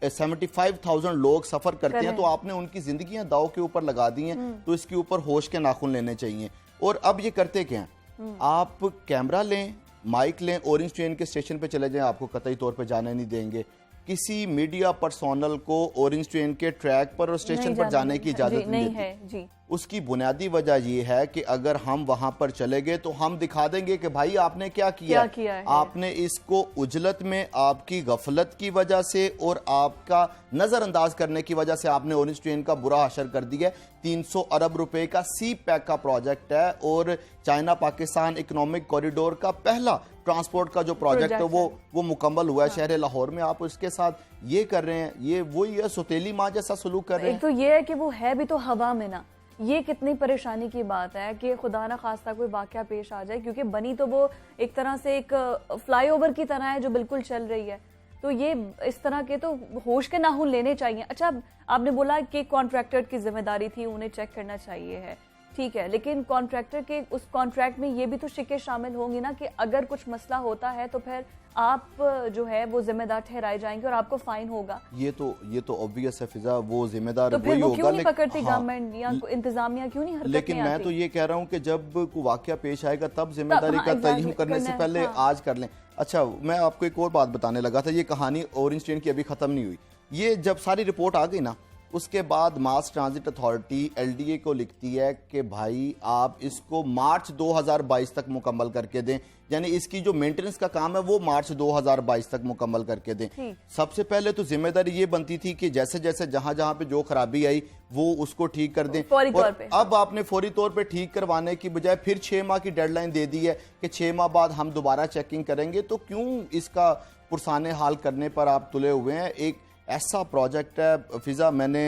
75,000 लोग सफर करते हैं, तो आपने उनकी जिंदगियां दाव के ऊपर लगा दी हैं, तो इसके ऊपर होश के नाखून लेने चाहिए। और अब ये करते क्या हैं, आप कैमरा लें, माइक लें, ऑरेंज ट्रेन के स्टेशन पे चले जाएं, आपको कतई तौर पे जाने नहीं देंगे। किसी मीडिया पर्सोनल को ऑरेंज ट्रेन के ट्रैक पर और स्टेशन पर जाने की इजाजत नहीं है। उसकी बुनियादी वजह ये है कि अगर हम वहां पर चले गए तो हम दिखा देंगे कि भाई आपने क्या किया है। आपने इसको उजलत में, आपकी गफलत की वजह से और आपका नजरअंदाज करने की वजह से आपने ऑरेंज ट्रेन का बुरा हशर कर दिया। 300 अरब रुपए का सी पैक का प्रोजेक्ट है और चाइना पाकिस्तान इकोनॉमिक कॉरिडोर का पहला ट्रांसपोर्ट का जो प्रोजेक्ट है वो मुकम्मल हुआ है शहर लाहौर में। आप उसके साथ ये कर रहे हैं, ये वही है सौतेली माँ जैसा सलूक कर रहे हैं। एक तो ये है कि वो है भी तो हवा में ना, ये कितनी परेशानी की बात है कि खुदा ना खास्ता कोई वाकया पेश आ जाए, क्योंकि बनी तो वो एक तरह से एक फ्लाईओवर की तरह है जो बिल्कुल चल रही है। तो ये इस तरह के तो होश के नाखून लेने चाहिए। अच्छा, आपने बोला कि कॉन्ट्रैक्टर की जिम्मेदारी थी, उन्हें चेक करना चाहिए है, ठीक है, लेकिन कॉन्ट्रैक्टर के उस कॉन्ट्रैक्ट में ये भी तो शिकें शामिल होंगी ना कि अगर कुछ मसला होता है तो फिर आप जो है वो जिम्मेदार ठहराए जाएंगे और आपको फाइन होगा। ये तो ऑब्वियस है फिजा, वो जिम्मेदार तो वही वो होगा। क्यों नहीं पकड़ती गवर्नमेंट या इंतजामिया क्यों नहीं हरकत लेकिन में मैं आती? तो ये कह रहा हूँ कि जब कोई वाकया पेश आएगा तब जिम्मेदारी का तय्युम करने से पहले आज कर लें। अच्छा, मैं आपको एक और बात बताने लगा था, ये कहानी ऑरेंज ट्रेन की अभी खत्म नहीं हुई। ये जब सारी रिपोर्ट आ गई ना, उसके बाद मास ट्रांजिट अथॉरिटी एलडीए को लिखती है कि भाई आप इसको मार्च 2022 तक मुकम्मल करके दें, यानी इसकी जो मेंटेनेंस का काम है वो मार्च 2022 तक मुकम्मल करके दें। सबसे पहले तो जिम्मेदारी ये बनती थी कि जैसे जैसे जहां जहां पे जो खराबी आई वो उसको ठीक कर दें, फौरी तौर पे। अब आपने फौरी तौर पे ठीक करवाने की बजाय फिर 6 माह की डेडलाइन दे दी है कि 6 माह बाद हम दोबारा चेकिंग करेंगे। तो क्यों इसका पुरसाने हाल करने पर आप तुले हुए हैं? एक ऐसा प्रोजेक्ट है फिजा, मैंने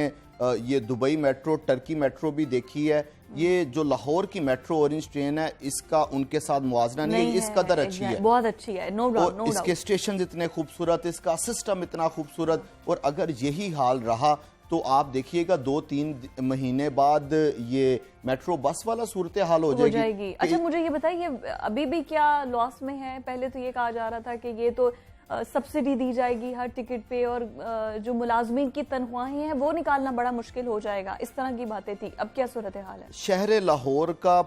ये दुबई मेट्रो, टर्की मेट्रो भी देखी है, ये जो लाहौर की मेट्रो ऑरेंज ट्रेन है इसका उनके साथ मुआवजा नहीं है, इस कदर अच्छी है, बहुत अच्छी है, नो डाउट। इसके स्टेशन इतने खूबसूरत, इसका सिस्टम इतना खूबसूरत, और अगर यही हाल रहा तो आप देखिएगा 2-3 महीने बाद ये मेट्रो बस वाला सूरत हाल हो जाएगी। अच्छा, मुझे ये बताइए अभी भी क्या लॉस में है? पहले तो ये कहा जा रहा था कि ये तो सब्सिडी दी जाएगी हर टिकट पे और जो मुलाजमीन की तनख्वाहें हैं वो निकालना बड़ा मुश्किल हो जाएगा, इस तरह की बातें थी। अब क्या सूरत हाल है? शहर लाहौर का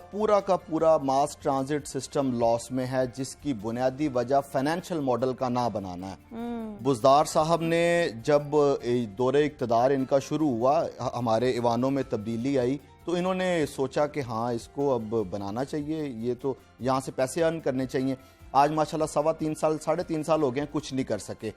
पूरा मास ट्रांजिट सिस्टम लॉस में है, जिसकी बुनियादी वजह फाइनेंशियल मॉडल का ना बनाना है। बुज़दार साहब ने जब दौरे इक़्तिदार इनका शुरू हुआ, हमारे ईवानों में तब्दीली आई, तो इन्होंने सोचा कि हाँ इसको अब बनाना चाहिए, ये तो यहाँ से पैसे अर्न करने चाहिए। आज माशाल्लाह 3.25 साल 3.5 साल हो गए, कुछ नहीं कर सके।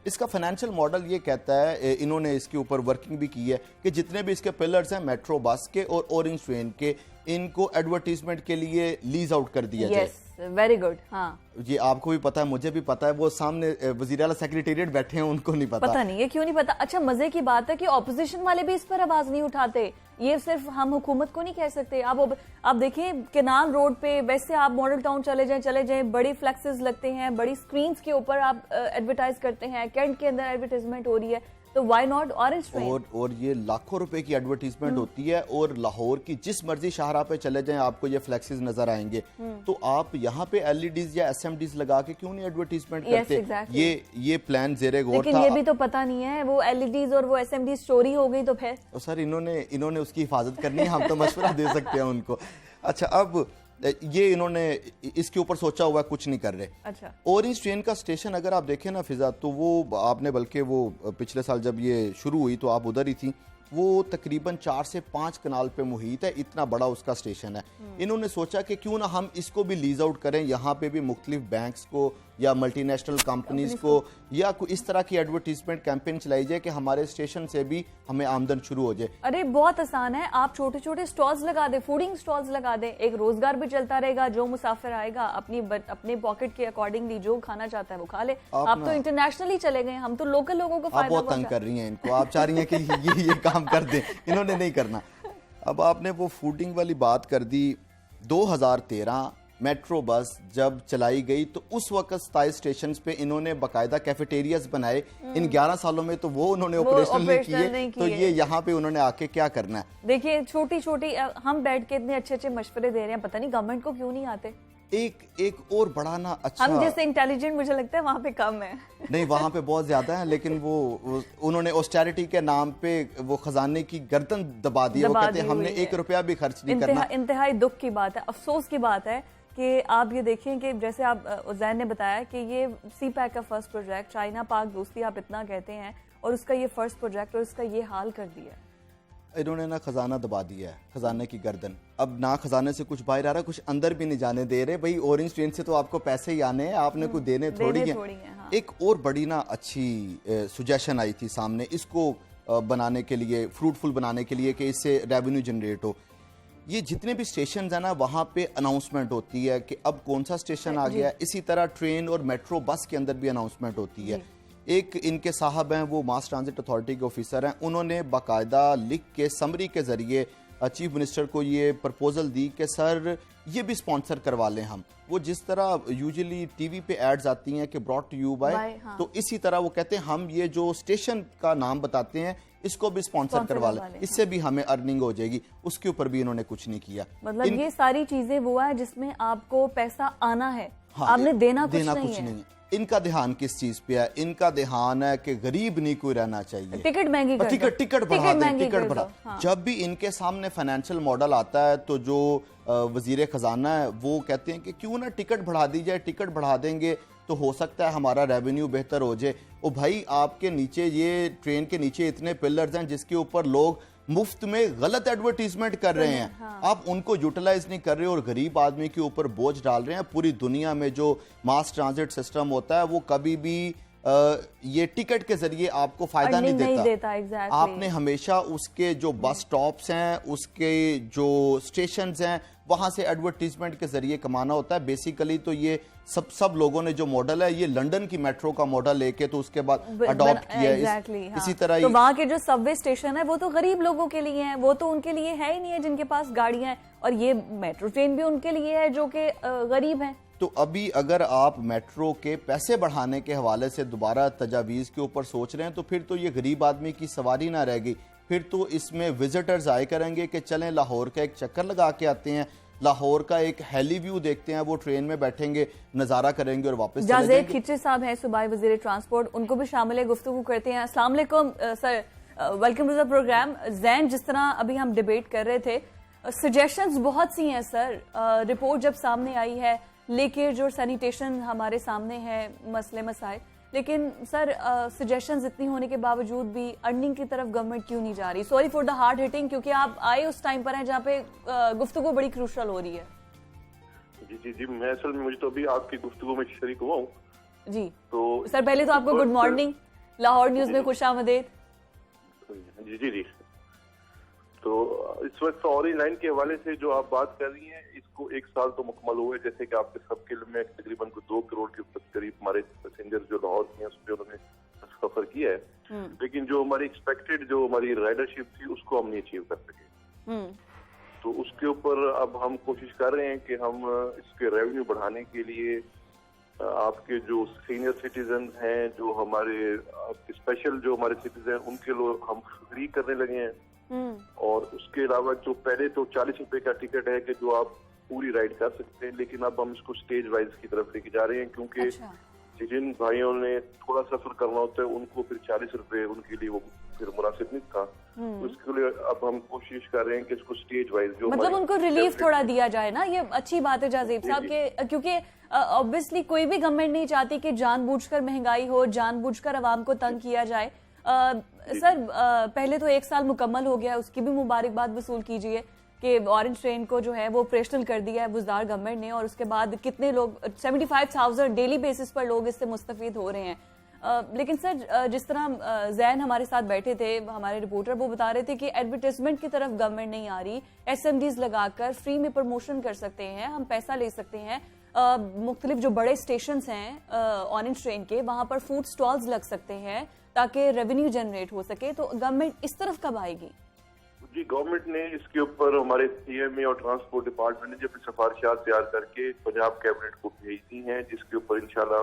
इसका फाइनेंशियल मॉडल ये कहता है, इन्होंने इसके ऊपर वर्किंग भी की है कि जितने भी इसके पिलर्स हैं मेट्रो बस के और ऑरेंज ट्रेन के, इनको एडवर्टीजमेंट के लिए लीज आउट कर दिया जाए। Very good. हाँ, ये आपको भी पता है, मुझे भी पता है, वो सामने वज़ीर आला सेक्रेटेरिएट बैठे हैं, उनको नहीं पता नहीं है, क्यों नहीं पता। अच्छा, मजे की बात है कि ऑपोजिशन वाले भी इस पर आवाज नहीं उठाते। ये सिर्फ हम हुकूमत को नहीं कह सकते। आप देखिए केनाल रोड पे, वैसे आप मॉडल टाउन चले जाएं, बड़ी फ्लेक्सेस लगते हैं, बड़ी स्क्रीन्स के ऊपर आप एडवर्टाइज करते हैं, कैंट के अंदर एडवर्टाइजमेंट हो रही है, तो व्हाई नॉट ऑरेंज ट्रेन? और ये लाखों रुपए की एडवर्टीजमेंट होती है, और लाहौर की जिस मर्जी शाहरा पे चले जाएं आपको ये फ्लेक्सेस नजर आएंगे। तो आप यहाँ पे एलईडीज या एसएमडीज लगा के क्यों नहीं एडवर्टीजमेंट करते? exactly. ये प्लान जेरे गौर था। लेकिन ये भी तो पता नहीं है, वो एलईडीज और वो एसएमडीज चोरी हो गई तो फिर सर इन्होंने उसकी हिफाजत करनी है, हम तो मशवरा दे सकते हैं उनको। अच्छा, अब ये इन्होंने इसके ऊपर सोचा हुआ, कुछ नहीं कर रहे। अच्छा, ऑरेंज ट्रेन का स्टेशन अगर आप देखें ना फिजा, तो वो आपने बल्कि वो पिछले साल जब ये शुरू हुई तो आप उधर ही थी, वो तकरीबन 4 से 5 कनाल पे मुहित है, इतना बड़ा उसका स्टेशन है। इन्होंने सोचा कि क्यों ना हम इसको भी लीज आउट करें, यहाँ पे भी मुख्तलिफ बैंक्स को या मल्टीनेशनल कंपनीज को या कोई इस तरह की एडवर्टीजमेंट कैंपेन चलाई जाए कि हमारे स्टेशन से भी हमें आमदन शुरू हो जाए। अरे बहुत आसान है, आप छोटे छोटे स्टॉल्स लगा दें, फूडिंग स्टॉल्स लगा दें, एक रोजगार भी चलता रहेगा। जो मुसाफिर आएगा अपने पॉकेट के अकॉर्डिंगली जो खाना चाहता है वो खा ले। आप तो इंटरनेशनली चले गए, हम तो लोकल लोगों को फायदा बहुत तंग कर रही हैं इनको, आप चाह रही हैं कि ये काम कर दें, इन्होंने नहीं करना। अब आपने वो फूडिंग वाली बात कर दी। 2013 मेट्रो बस जब चलाई गई तो उस वक्त 27 स्टेशन पे इन्होंने बाकायदा कैफेटेरियाज बनाए। इन 11 सालों में तो वो उन्होंने ऑपरेशनल नहीं किए, तो ये यहाँ पे उन्होंने आके क्या करना है? देखिए, छोटी छोटी हम बैठ के इतने अच्छे अच्छे मशवरे दे रहे हैं, पता नहीं गवर्नमेंट को क्यों नहीं आते। एक और बड़ा ना, अच्छा हम जैसे इंटेलिजेंट मुझे लगता है वहाँ पे कम है। नहीं, वहाँ पे बहुत ज्यादा है, लेकिन वो उन्होंने ऑस्टेरिटी के नाम पे वो खजाने की गर्दन दबा दी है। वो कहते हैं हमने 1 रुपया भी खर्च नहीं करना। इंतहाई दुख की बात है, अफसोस की बात है कि आप ये देखें कि जैसे आप उज़ैन ने बताया कि ये सी पैक का फर्स्ट प्रोजेक्ट, चाइना पाक दोस्ती आप इतना कहते हैं, और उसका ये फर्स्ट प्रोजेक्ट और उसका ये हाल कर दिया। इन्होंने ना खजाना दबा दिया है, खजाने की गर्दन। अब ना खजाने से कुछ बाहर आ रहा, कुछ अंदर भी नहीं जाने दे रहे। भाई ऑरेंज ट्रेन से तो आपको पैसे ही आने हैं, आपने कुछ देने थोड़ी है। हाँ। एक और बड़ी ना अच्छी सुजेशन आई थी सामने, इसको बनाने के लिए, फ्रूटफुल बनाने के लिए, कि इससे रेवेन्यू जनरेट हो। ये जितने भी स्टेशन है ना, वहाँ पे अनाउंसमेंट होती है कि अब कौन सा स्टेशन आ गया। इसी तरह ट्रेन और मेट्रो बस के अंदर भी अनाउंसमेंट होती है। एक इनके साहब हैं, वो मास ट्रांजिट अथॉरिटी के ऑफिसर हैं, उन्होंने बाकायदा लिख के समरी के जरिए चीफ मिनिस्टर को ये प्रपोजल दी कि सर ये भी स्पॉन्सर करवा लें हम। वो जिस तरह यूजुअली टीवी पे एड्स आती हैं कि ब्रॉट टू यू बाय, तो इसी तरह वो कहते हैं हम ये जो स्टेशन का नाम बताते हैं इसको भी स्पॉन्सर करवा लें, इससे भी हमें अर्निंग हो जाएगी। उसके ऊपर भी इन्होंने कुछ नहीं किया। मतलब ये सारी चीजें वो है जिसमें आपको पैसा आना है, आपने देना कुछ नहीं है। इनका ध्यान किस चीज पे है? इनका ध्यान है कि गरीब नहीं कोई रहना चाहिए, टिकट महंगी कर दो, टिकट बढ़ा। हाँ। जब भी इनके सामने फाइनेंशियल मॉडल आता है तो जो वजीर खजाना है वो कहते हैं कि क्यों ना टिकट बढ़ा दी जाए, टिकट बढ़ा देंगे तो हो सकता है हमारा रेवेन्यू बेहतर हो जाए। ओ भाई, आपके नीचे ये ट्रेन के नीचे इतने पिलर्स हैं जिसके ऊपर लोग मुफ्त में गलत एडवर्टीजमेंट कर रहे हैं। हाँ। आप उनको यूटिलाइज नहीं कर रहे और गरीब आदमी के ऊपर बोझ डाल रहे हैं। पूरी दुनिया में जो मास ट्रांजिट सिस्टम होता है वो कभी भी ये टिकट के जरिए आपको फायदा नहीं देता। exactly. आपने हमेशा उसके जो बस स्टॉप्स हैं, उसके जो स्टेशंस हैं, वहां से एडवर्टीजमेंट के जरिए कमाना होता है। बेसिकली तो ये सब लोगों ने जो मॉडल है, ये लंदन की मेट्रो का मॉडल लेके तो उसके बाद अडॉप्ट किया है। इसी तरह तो वहाँ के जो सबवे स्टेशन है वो तो गरीब लोगों के लिए है, वो तो उनके लिए है ही नहीं है जिनके पास गाड़ियां हैं, और ये मेट्रो ट्रेन भी उनके लिए है जो कि गरीब हैं। तो अभी अगर आप मेट्रो के पैसे बढ़ाने के हवाले से दोबारा तजावीज़ के ऊपर सोच रहे हैं तो फिर तो ये गरीब आदमी की सवारी ना रहेगी। फिर तो इसमें विजिटर्स आए करेंगे कि चलें लाहौर का एक चक्कर लगा के आते हैं, लाहौर का एक हेली व्यू देखते हैं, वो ट्रेन में बैठेंगे, नज़ारा करेंगे और वापस चले जाएंगे। खिचड़ी साहब हैं सूबाई वज़ीर ट्रांसपोर्ट, उनको भी शामिल गुफ्तगू करते हैं। अस्सलाम वालेकुम sir, welcome to the programme. Jain, जिस तरह अभी हम डिबेट कर रहे थे, सजेशंस बहुत सी हैं सर। रिपोर्ट जब सामने आई है, लीकेज और सैनिटेशन हमारे सामने है मसले मसाइल, लेकिन सर सजेशंस इतनी होने के बावजूद भी अर्निंग की तरफ गवर्नमेंट क्यों नहीं जा रही? Sorry for the hard hitting, क्योंकि आप आए उस टाइम पर हैं जहाँ पे गुफ्तगू बड़ी क्रूशल हो रही है। जी, मैं असल में मुझे तो अभी आपकी गुफ्तगू में शरीक हुआ हूँ जी। तो सर पहले तो आपको गुड मॉर्निंग, लाहौर न्यूज में खुशामदीद। जी। तो इस वक्त ऑरेंज लाइन के हवाले से जो आप बात कर रही हैं, इसको 1 साल तो मुकम्मल हुए। जैसे कि आपके सबके इल्म में तकरीबन 2 करोड़ के करीब हमारे पैसेंजर जो लाहौर के हैं उस पर उन्होंने सफर किया है, लेकिन जो हमारी एक्सपेक्टेड जो हमारी राइडरशिप थी उसको हम नहीं अचीव कर सके। तो उसके ऊपर अब हम कोशिश कर रहे हैं कि हम इसके रेवेन्यू बढ़ाने के लिए आपके जो सीनियर सिटीजन हैं, जो हमारे स्पेशल जो हमारे सिटीजन हैं, उनके लोग हम फ्री करने लगे हैं। और उसके अलावा जो पहले तो 40 रुपए का टिकट है कि जो आप पूरी राइड कर सकते हैं, लेकिन अब हम इसको स्टेज वाइज की तरफ लेके जा रहे हैं, क्योंकि जिन भाइयों ने थोड़ा सफर करना होता है उनको फिर 40 रुपए उनके लिए वो फिर मुनासिब नहीं था। तो इसके लिए अब हम कोशिश कर रहे हैं कि इसको स्टेज वाइज जो मतलब उनको रिलीफ थोड़ा दिया जाए ना। ये अच्छी बात है जाज़ेब साहब के, क्योंकि ऑब्वियसली कोई भी गवर्नमेंट नहीं चाहती कि जानबूझकर महंगाई हो, जानबूझकर आवाम को तंग किया जाए। सर पहले तो 1 साल मुकम्मल हो गया, उसकी भी मुबारकबाद वसूल कीजिए कि ऑरेंज ट्रेन को जो है वो ऑपरेशनल कर दिया है बुज़दार गवर्नमेंट ने, और उसके बाद कितने लोग 75,000 डेली बेसिस पर लोग इससे मुस्तफीद हो रहे हैं। लेकिन सर जिस तरह जैन हमारे साथ बैठे थे, हमारे रिपोर्टर, वो बता रहे थे कि एडवर्टाइजमेंट की तरफ गवर्नमेंट नहीं आ रही, SMDs लगाकर फ्री में प्रमोशन कर सकते हैं, हम पैसा ले सकते हैं। मुख्तलिफ जो बड़े स्टेशन हैं ऑरेंज ट्रेन के, वहां पर फूड स्टॉल्स लग सकते हैं ताकि रेवेन्यू जनरेट हो सके। तो गवर्नमेंट इस तरफ कब आएगी? जी, गवर्नमेंट ने इसके ऊपर हमारे CMA और ट्रांसपोर्ट डिपार्टमेंट ने जो अपनी सिफारिशात तैयार करके पंजाब कैबिनेट को भेज दी हैं, जिसके ऊपर इंशाल्लाह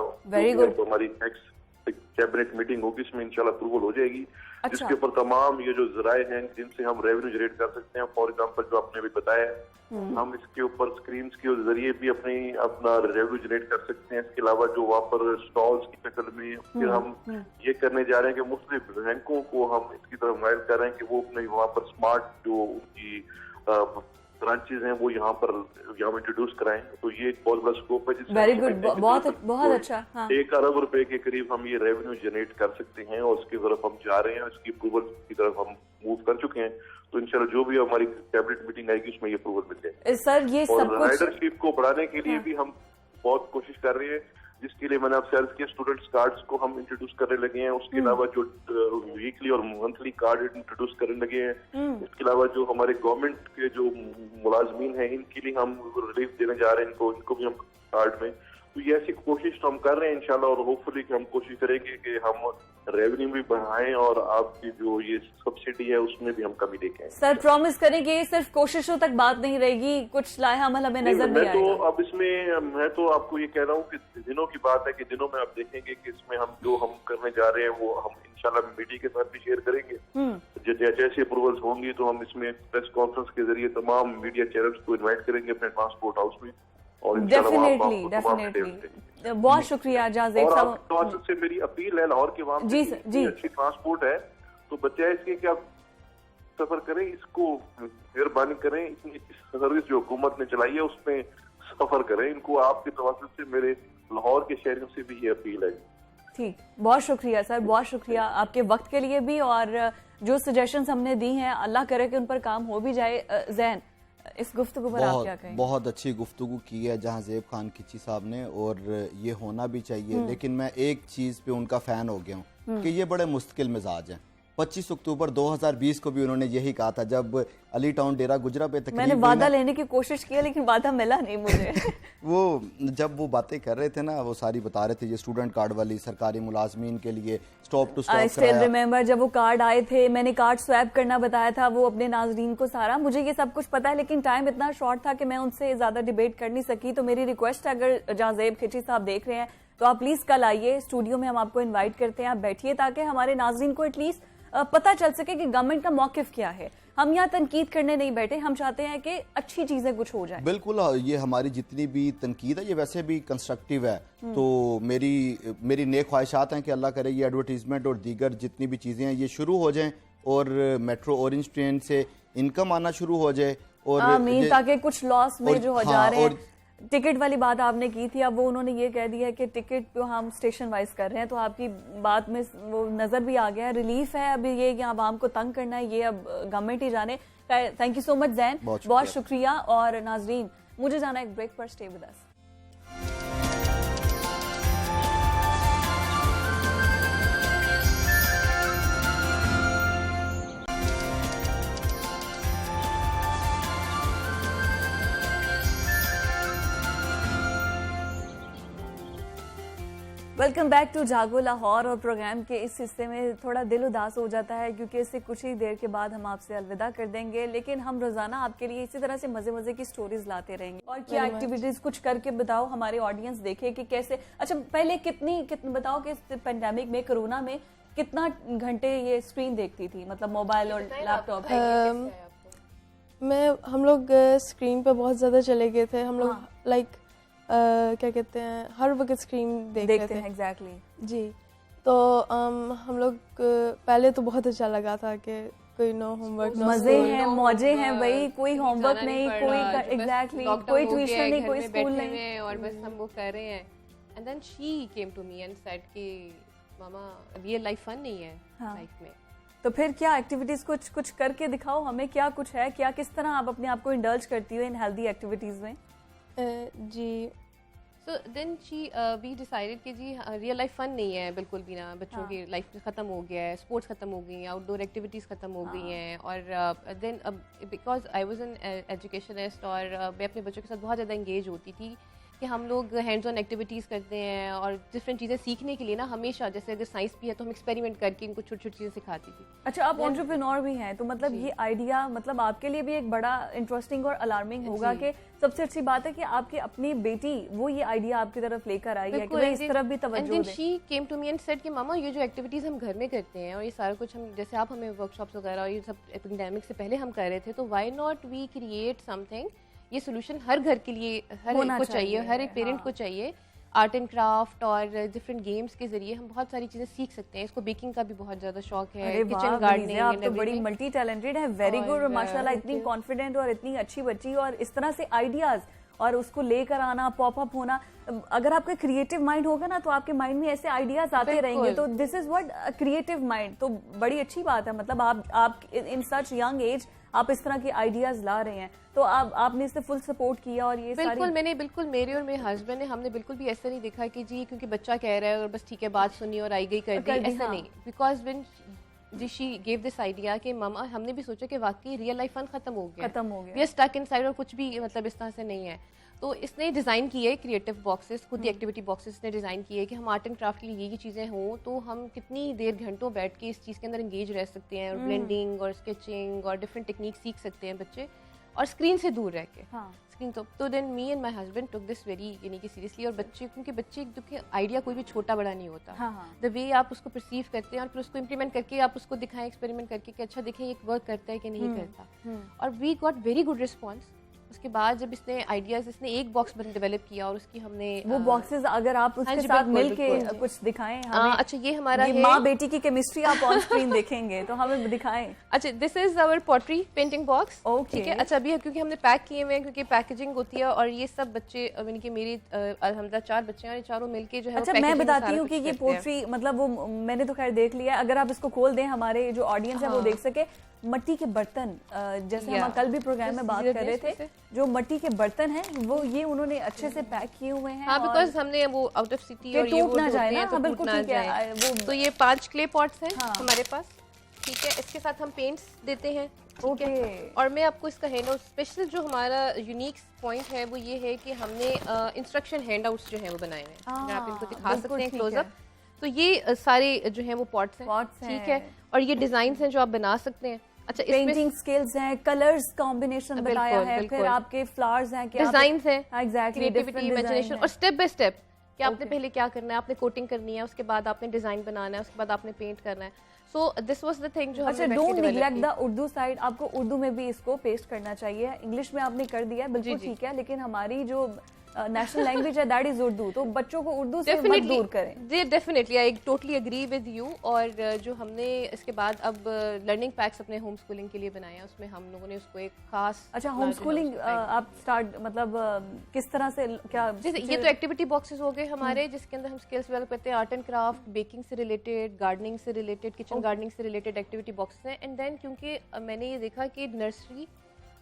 हमारी नेक्स्ट कैबिनेट मीटिंग होगी, इसमें इंशाल्लाह अप्रूवल हो जाएगी। अच्छा। जिसके ऊपर तमाम ये जो जराए हैं जिनसे हम रेवेन्यू जनरेट कर सकते हैं, फॉर एग्जाम्पल जो आपने भी बताया, हम इसके ऊपर स्क्रीन के जरिए भी अपना रेवेन्यू जनरेट कर सकते हैं। इसके अलावा जो वहाँ पर स्टॉल्स की शक्ल में फिर हम ये करने जा रहे हैं कि मुख्तलिफ बैंकों को हम इसकी तरफ माइल कर रहे हैं कि वो अपने वहाँ पर स्मार्ट जो उनकी ब्रांचेज हैं वो यहाँ इंट्रोड्यूस कराएं। तो ये एक बहुत बड़ा स्कोप है जिसमें वेरी गुड, बहुत अच्छा। हाँ। 1 अरब रुपए के करीब हम ये रेवेन्यू जनरेट कर सकते हैं और उसकी तरफ हम जा रहे हैं, इसकी अप्रूवल की तरफ हम मूव कर चुके हैं। तो इंशाल्लाह जो भी हमारी कैबिनेट मीटिंग आएगी उसमें ये अप्रूवल मिल जाएगी। सर ये सब कुछ राइडरशिप को बढ़ाने के लिए भी हम बहुत कोशिश कर रहे हैं, जिसके लिए मैंने आपसे अर्ज किया स्टूडेंट्स कार्ड्स को हम इंट्रोड्यूस करने लगे हैं। उसके अलावा जो वीकली और मंथली कार्ड इंट्रोड्यूस करने लगे हैं। इसके अलावा जो हमारे गवर्नमेंट के जो मुलाजमीन हैं इनके लिए हम रिलीफ देने जा रहे हैं, इनको भी हम कार्ड में। तो ये ऐसी कोशिश तो हम कर रहे हैं इंशाल्लाह, और होपफुली हम कोशिश करेंगे कि हम रेवेन्यू भी बढ़ाएं और आपकी जो ये सब्सिडी है उसमें भी हम कमी लेके आए। सर प्रॉमिस करें कि ये सिर्फ कोशिशों तक बात नहीं रहेगी, कुछ लाया अमल हमें नजर नहीं आएगा। तो अब इसमें मैं तो आपको ये कह रहा हूँ कि दिनों की बात है कि दिनों में आप देखेंगे कि इसमें हम जो हम करने जा रहे हैं वो हम इंशाल्लाह मीडिया के साथ भी शेयर करेंगे। जैसे अप्रूवल्स होंगी तो हम इसमें प्रेस कॉन्फ्रेंस के जरिए तमाम मीडिया चैनल्स को इन्वाइट करेंगे अपने ट्रांसपोर्ट हाउस में और डेफिनेटली बहुत शुक्रिया जाज़ेब साहब। से मेरी अपील है लाहौर के वहाँ जी अच्छी ट्रांसपोर्ट है तो बच्चे इसके कि आप सफर करें, इसको मेहरबानी करें, इतनी सर्विस जो हुकूमत ने चलाई है उसमें सफर करें। इनको आपके तवज्जुह से मेरे लाहौर के शहरियों से भी ये अपील है। ठीक, बहुत शुक्रिया सर, बहुत शुक्रिया आपके वक्त के लिए भी और जो सजेशंस हमने दी हैं अल्लाह करे कि उन पर काम हो भी जाए। जैन, इस गुफ्तगू पर आप क्या कहेंगे? बहुत अच्छी गुफ्तगू की है जहाँ ज़ेब खान खिची साहब ने और ये होना भी चाहिए, लेकिन मैं एक चीज़ पे उनका फ़ैन हो गया हूँ कि ये बड़े मुश्किल मिजाज हैं। 25 अक्टूबर 2020 को भी उन्होंने यही कहा था जब अली टाउन डेरा गुजरा पे तकरीब मैंने वादा लेने की कोशिश की लेकिन वादा मिला नहीं मुझे। वो जब वो बातें कर रहे थे ना वो सारी बता रहे थे ये स्टूडेंट कार्ड वाली सरकारी मुलाजमीन के लिए stop to stop. I still remember जब वो कार्ड आए थे, मैंने कार्ड स्वैप करना बताया था वो अपने नाजरीन को सारा, मुझे ये सब कुछ पता है लेकिन टाइम इतना शॉर्ट था कि मैं उनसे ज्यादा डिबेट कर नहीं सकी। तो मेरी रिक्वेस्ट है अगर जाज़ेब खिची साहब देख रहे हैं तो आप प्लीज कल आइए स्टूडियो में, हम आपको इन्वाइट करते हैं, आप बैठिए ताकि हमारे नाजरीन को एटलीस्ट पता चल सके कि गवर्नमेंट का मौकिफ क्या है। हम यहाँ तनकीद करने नहीं बैठे, हम चाहते हैं कि अच्छी चीजें कुछ हो जाए। बिल्कुल, ये हमारी जितनी भी तनकीद है ये वैसे भी कंस्ट्रक्टिव है। तो मेरी नेक ख्वाहिशात हैं कि अल्लाह करे ये एडवर्टीजमेंट और दीगर जितनी भी चीजें हैं ये शुरू हो जाएं और मेट्रो ऑरेंज ट्रेन से इनकम आना शुरू हो जाए और आमीन, ताकि कुछ लॉस में जो हो जा रहे हैं। टिकट वाली बात आपने की थी, अब वो उन्होंने ये कह दिया है कि टिकट तो हम स्टेशन वाइज कर रहे हैं, तो आपकी बात में वो नजर भी आ गया है। रिलीफ है अभी ये कि आवाम को तंग करना है ये अब गवर्नमेंट ही जाने। Thank you so much Jain, बहुत शुक्रिया। और नाजरीन मुझे जाना एक ब्रेक पर, stay with us. Welcome back to Jago Lahore. और प्रोग्राम के इस हिस्से में थोड़ा दिल उदास हो जाता है क्योंकि इससे कुछ ही देर के बाद हम आपसे अलविदा कर देंगे, लेकिन हम रोजाना आपके लिए इसी तरह से मजे मजे की स्टोरीज लाते रहेंगे। और क्या एक्टिविटीज कुछ करके बताओ, हमारे ऑडियंस देखे कि कैसे। अच्छा पहले कितनी बताओ कि पेंडेमिक में, कोरोना में कितना घंटे ये स्क्रीन देखती थी, मतलब मोबाइल और लैपटॉप? हम लोग स्क्रीन पे बहुत ज्यादा चले गए थे। हम लोग लाइक क्या कहते हैं हर वक्त स्क्रीन देखते हैं। एग्जैक्टली जी। तो हम लोग पहले तो बहुत अच्छा लगा था कि कोई नो होमवर्क, मजे हैं, मौजे हैं भाई, कोई होमवर्क नहीं, कोई एग्जैक्टली कोई ट्यूशन नहीं, कोई स्कूल नहीं, और बस हम वो कर रहे हैं। And then she came to me and said कि मामा रियल लाइफ फन नहीं है लाइफ में। तो फिर क्या एक्टिविटीज कुछ करके दिखाओ हमें, क्या कुछ है, क्या किस तरह आप अपने आप को इंडल्ज करती हो इन हेल्दी एक्टिविटीज में? जी। So then she we decided कि जी रियल लाइफ फन नहीं है बिल्कुल भी ना, बच्चों की लाइफ ख़त्म हो गया है, स्पोर्ट्स ख़त्म हो गई हैं, आउटडोर एक्टिविटीज़ ख़त्म हो गई हैं। और then because I was an educationist और मैं अपने बच्चों के साथ बहुत ज़्यादा इंगेज होती थी कि हम लोग हैंड्स ऑन एक्टिविटीज़ करते हैं और डिफरेंट चीज़ें सीखने के लिए ना हमेशा, जैसे अगर साइंस भी है तो हम एक्सपेरिमेंट करके इनको छोटी छोटी चीज़ें सिखाती थी। अच्छा, आप एंटरप्रेन्योर भी हैं तो मतलब ये आइडिया मतलब आपके लिए भी एक बड़ा इंटरेस्टिंग और अलार्मिंग होगा कि सबसे अच्छी बात है कि आपकी अपनी बेटी वो ये आइडिया आपकी तरफ लेकर आई है कि भाई इस तरफ भी तवज्जो दें। She came to me and said कि मामा ये जो एक्टिविटीज़ हम घर में करते हैं और ये सारा कुछ हम जैसे आप हमें वर्कशॉप्स वगैरह और ये सब एपिडेमिक से पहले हम कर रहे थे, तो why not we create something. ये सोल्यूशन हर घर के लिए हर एक को चाहिए, हर एक पेरेंट को चाहिए। आर्ट एंड क्राफ्ट और डिफरेंट गेम्स के जरिए हम बहुत सारी चीजें सीख सकते हैं। इसको बेकिंग का भी बहुत ज्यादा शौक है, किचन गार्डनिंग, आप तो बड़ी मल्टी टैलेंटेड है, वेरी गुड। और माशाल्लाह इतनी कॉन्फिडेंट और इतनी अच्छी बच्ची, और इस तरह से आइडियाज और उसको लेकर आना, पॉपअप होना। अगर आपका क्रिएटिव माइंड होगा ना तो आपके माइंड में ऐसे आइडियाज आते रहेंगे। तो this is what creative mind, तो बड़ी अच्छी बात है। मतलब आप इन सच यंग एज आप इस तरह के आइडियाज ला रहे हैं, तो आपने इससे फुल सपोर्ट किया। और ये बिल्कुल मैंने बिल्कुल मेरे और मेरे हस्बैंड ने हमने बिल्कुल भी ऐसा नहीं देखा कि जी क्योंकि बच्चा कह रहा है और बस ठीक है बात सुनी और आई गई कर दी, ऐसा नहीं। बिकॉज व्हेन जी शी गेव दिस आइडिया कि मामा, हमने भी सोचा कि वाकई रियल लाइफ फन खत्म हो गया, वी आर स्टक इनसाइड और कुछ भी मतलब इस तरह से नहीं है। तो इसने डिज़ाइन किए क्रिएटिव बॉक्सेस, खुद ही एक्टिविटी बॉक्सेस ने डिज़ाइन किए कि हम आर्ट एंड क्राफ्ट के लिए ये चीज़ें हों तो हम कितनी देर घंटों बैठ के इस चीज़ के अंदर एंगेज रह सकते हैं, और ब्लेंडिंग और स्केचिंग और डिफरेंट टेक्निक सीख सकते हैं बच्चे, और स्क्रीन से दूर रह के। हाँ। स्क्रीन तो than me and my husband took this very यानी कि सीरियसली। और बच्चे, क्योंकि बच्चे देखिए आइडिया कोई भी छोटा बड़ा नहीं होता, हाँ। द वे आप उसको परसीव करते हैं और फिर उसको इम्प्लीमेंट करके आप उसको दिखाएं, एक्सपेरिमेंट करके कि अच्छा देखें ये वर्क करता है कि नहीं करता। और we got very good response. उसके बाद जब इसने आइडियाज, इसने एक बॉक्स डेवलप किया और उसकी हमने वो बॉक्सेस अगर आप उसके साथ मिलके कुछ दिखाएं हमें। अच्छा ये हमारा ये माँ बेटी की केमिस्ट्री आप ऑन स्क्रीन देखेंगे तो हमें दिखाएं। अच्छा this is our pottery painting box, ठीक है। अच्छा अभी क्योंकि हमने पैक किए हुए हैं, क्योंकि पैकेजिंग होती है, और ये सब बच्चे यानी कि मेरी अल्हम्दुलिल्लाह 4 बच्चे हैं, ये चारों मिलके जो है। अच्छा मैं बताती हूँ कि ये पोट्री मतलब वो मैंने तो खैर देख लिया, अगर आप इसको खोल दें हमारे जो ऑडियंस है वो देख सके। मट्टी के बर्तन, जैसे हम कल भी प्रोग्राम में बात कर रहे थे, जो मट्टी के बर्तन हैं वो ये उन्होंने अच्छे से पैक किए हुए हैं। हाँ, बिकॉज हमने वो आउट ऑफ सिटी और ये टूट ना जाए ना। हाँ, बिल्कुल ठीक है। तो ये 5 क्ले पॉट्स हैं हमारे पास, ठीक है। इसके साथ हम पेंट्स देते हैं, ठीक है। और मैं आपको इसका हैंड आउट, स्पेशल जो हमारा यूनिक पॉइंट है वो ये है कि हमने इंस्ट्रक्शन हैंड आउट्स जो है वो बनाए हुए हैं। आप इनको दिखा सकते हैं क्लोजअप। तो ये सारे जो है वो पॉट्स हैं, ठीक है। और ये डिजाइन हैं जो आप बना सकते हैं। अच्छा पेंटिंग स्किल्स हैं, कलर्स कॉम्बिनेशन बताया है, फिर आपके फ्लावर्स हैं, डिजाइन्स हैं, एग्जैक्टली क्रिएटिविटी, इमेजिनेशन, और स्टेप बाय स्टेप कि आपने पहले क्या करना है, आपने कोटिंग करनी है, उसके बाद आपने डिजाइन बनाना है, उसके बाद आपने पेंट करना है। So this was the thing जो हमने अच्छा don't neglect the Urdu side. आपको उर्दू में भी इसको पेस्ट करना चाहिए। इंग्लिश में आपने कर दिया बिल्कुल ठीक है, लेकिन हमारी जो नेशनल लैंग्वेज है दैट इज उर्दू, तो बच्चों को उर्दू से मत दूर करें। जी definitely, I totally agree with you. और जो हमने इसके बाद अब लर्निंग पैक्स अपने होम स्कूलिंग के लिए बनाए हैं, उसमें हम लोगों ने उसको एक खास। अच्छा होम स्कूलिंग आप स्टार्ट मतलब किस तरह से क्या? जैसे ये तो एक्टिविटी बॉक्सेस हो गए हमारे, जिसके अंदर हम स्किल्स डेवलप करते हैं, आर्ट एंड क्राफ्ट, बेकिंग से रिलेटेड, गार्डनिंग से रिलेटेड, किचन गार्डनिंग से रिलेटेड एक्टिविटी बॉक्सेस हैं। एंड देन क्योंकि मैंने ये देखा कि नर्सरी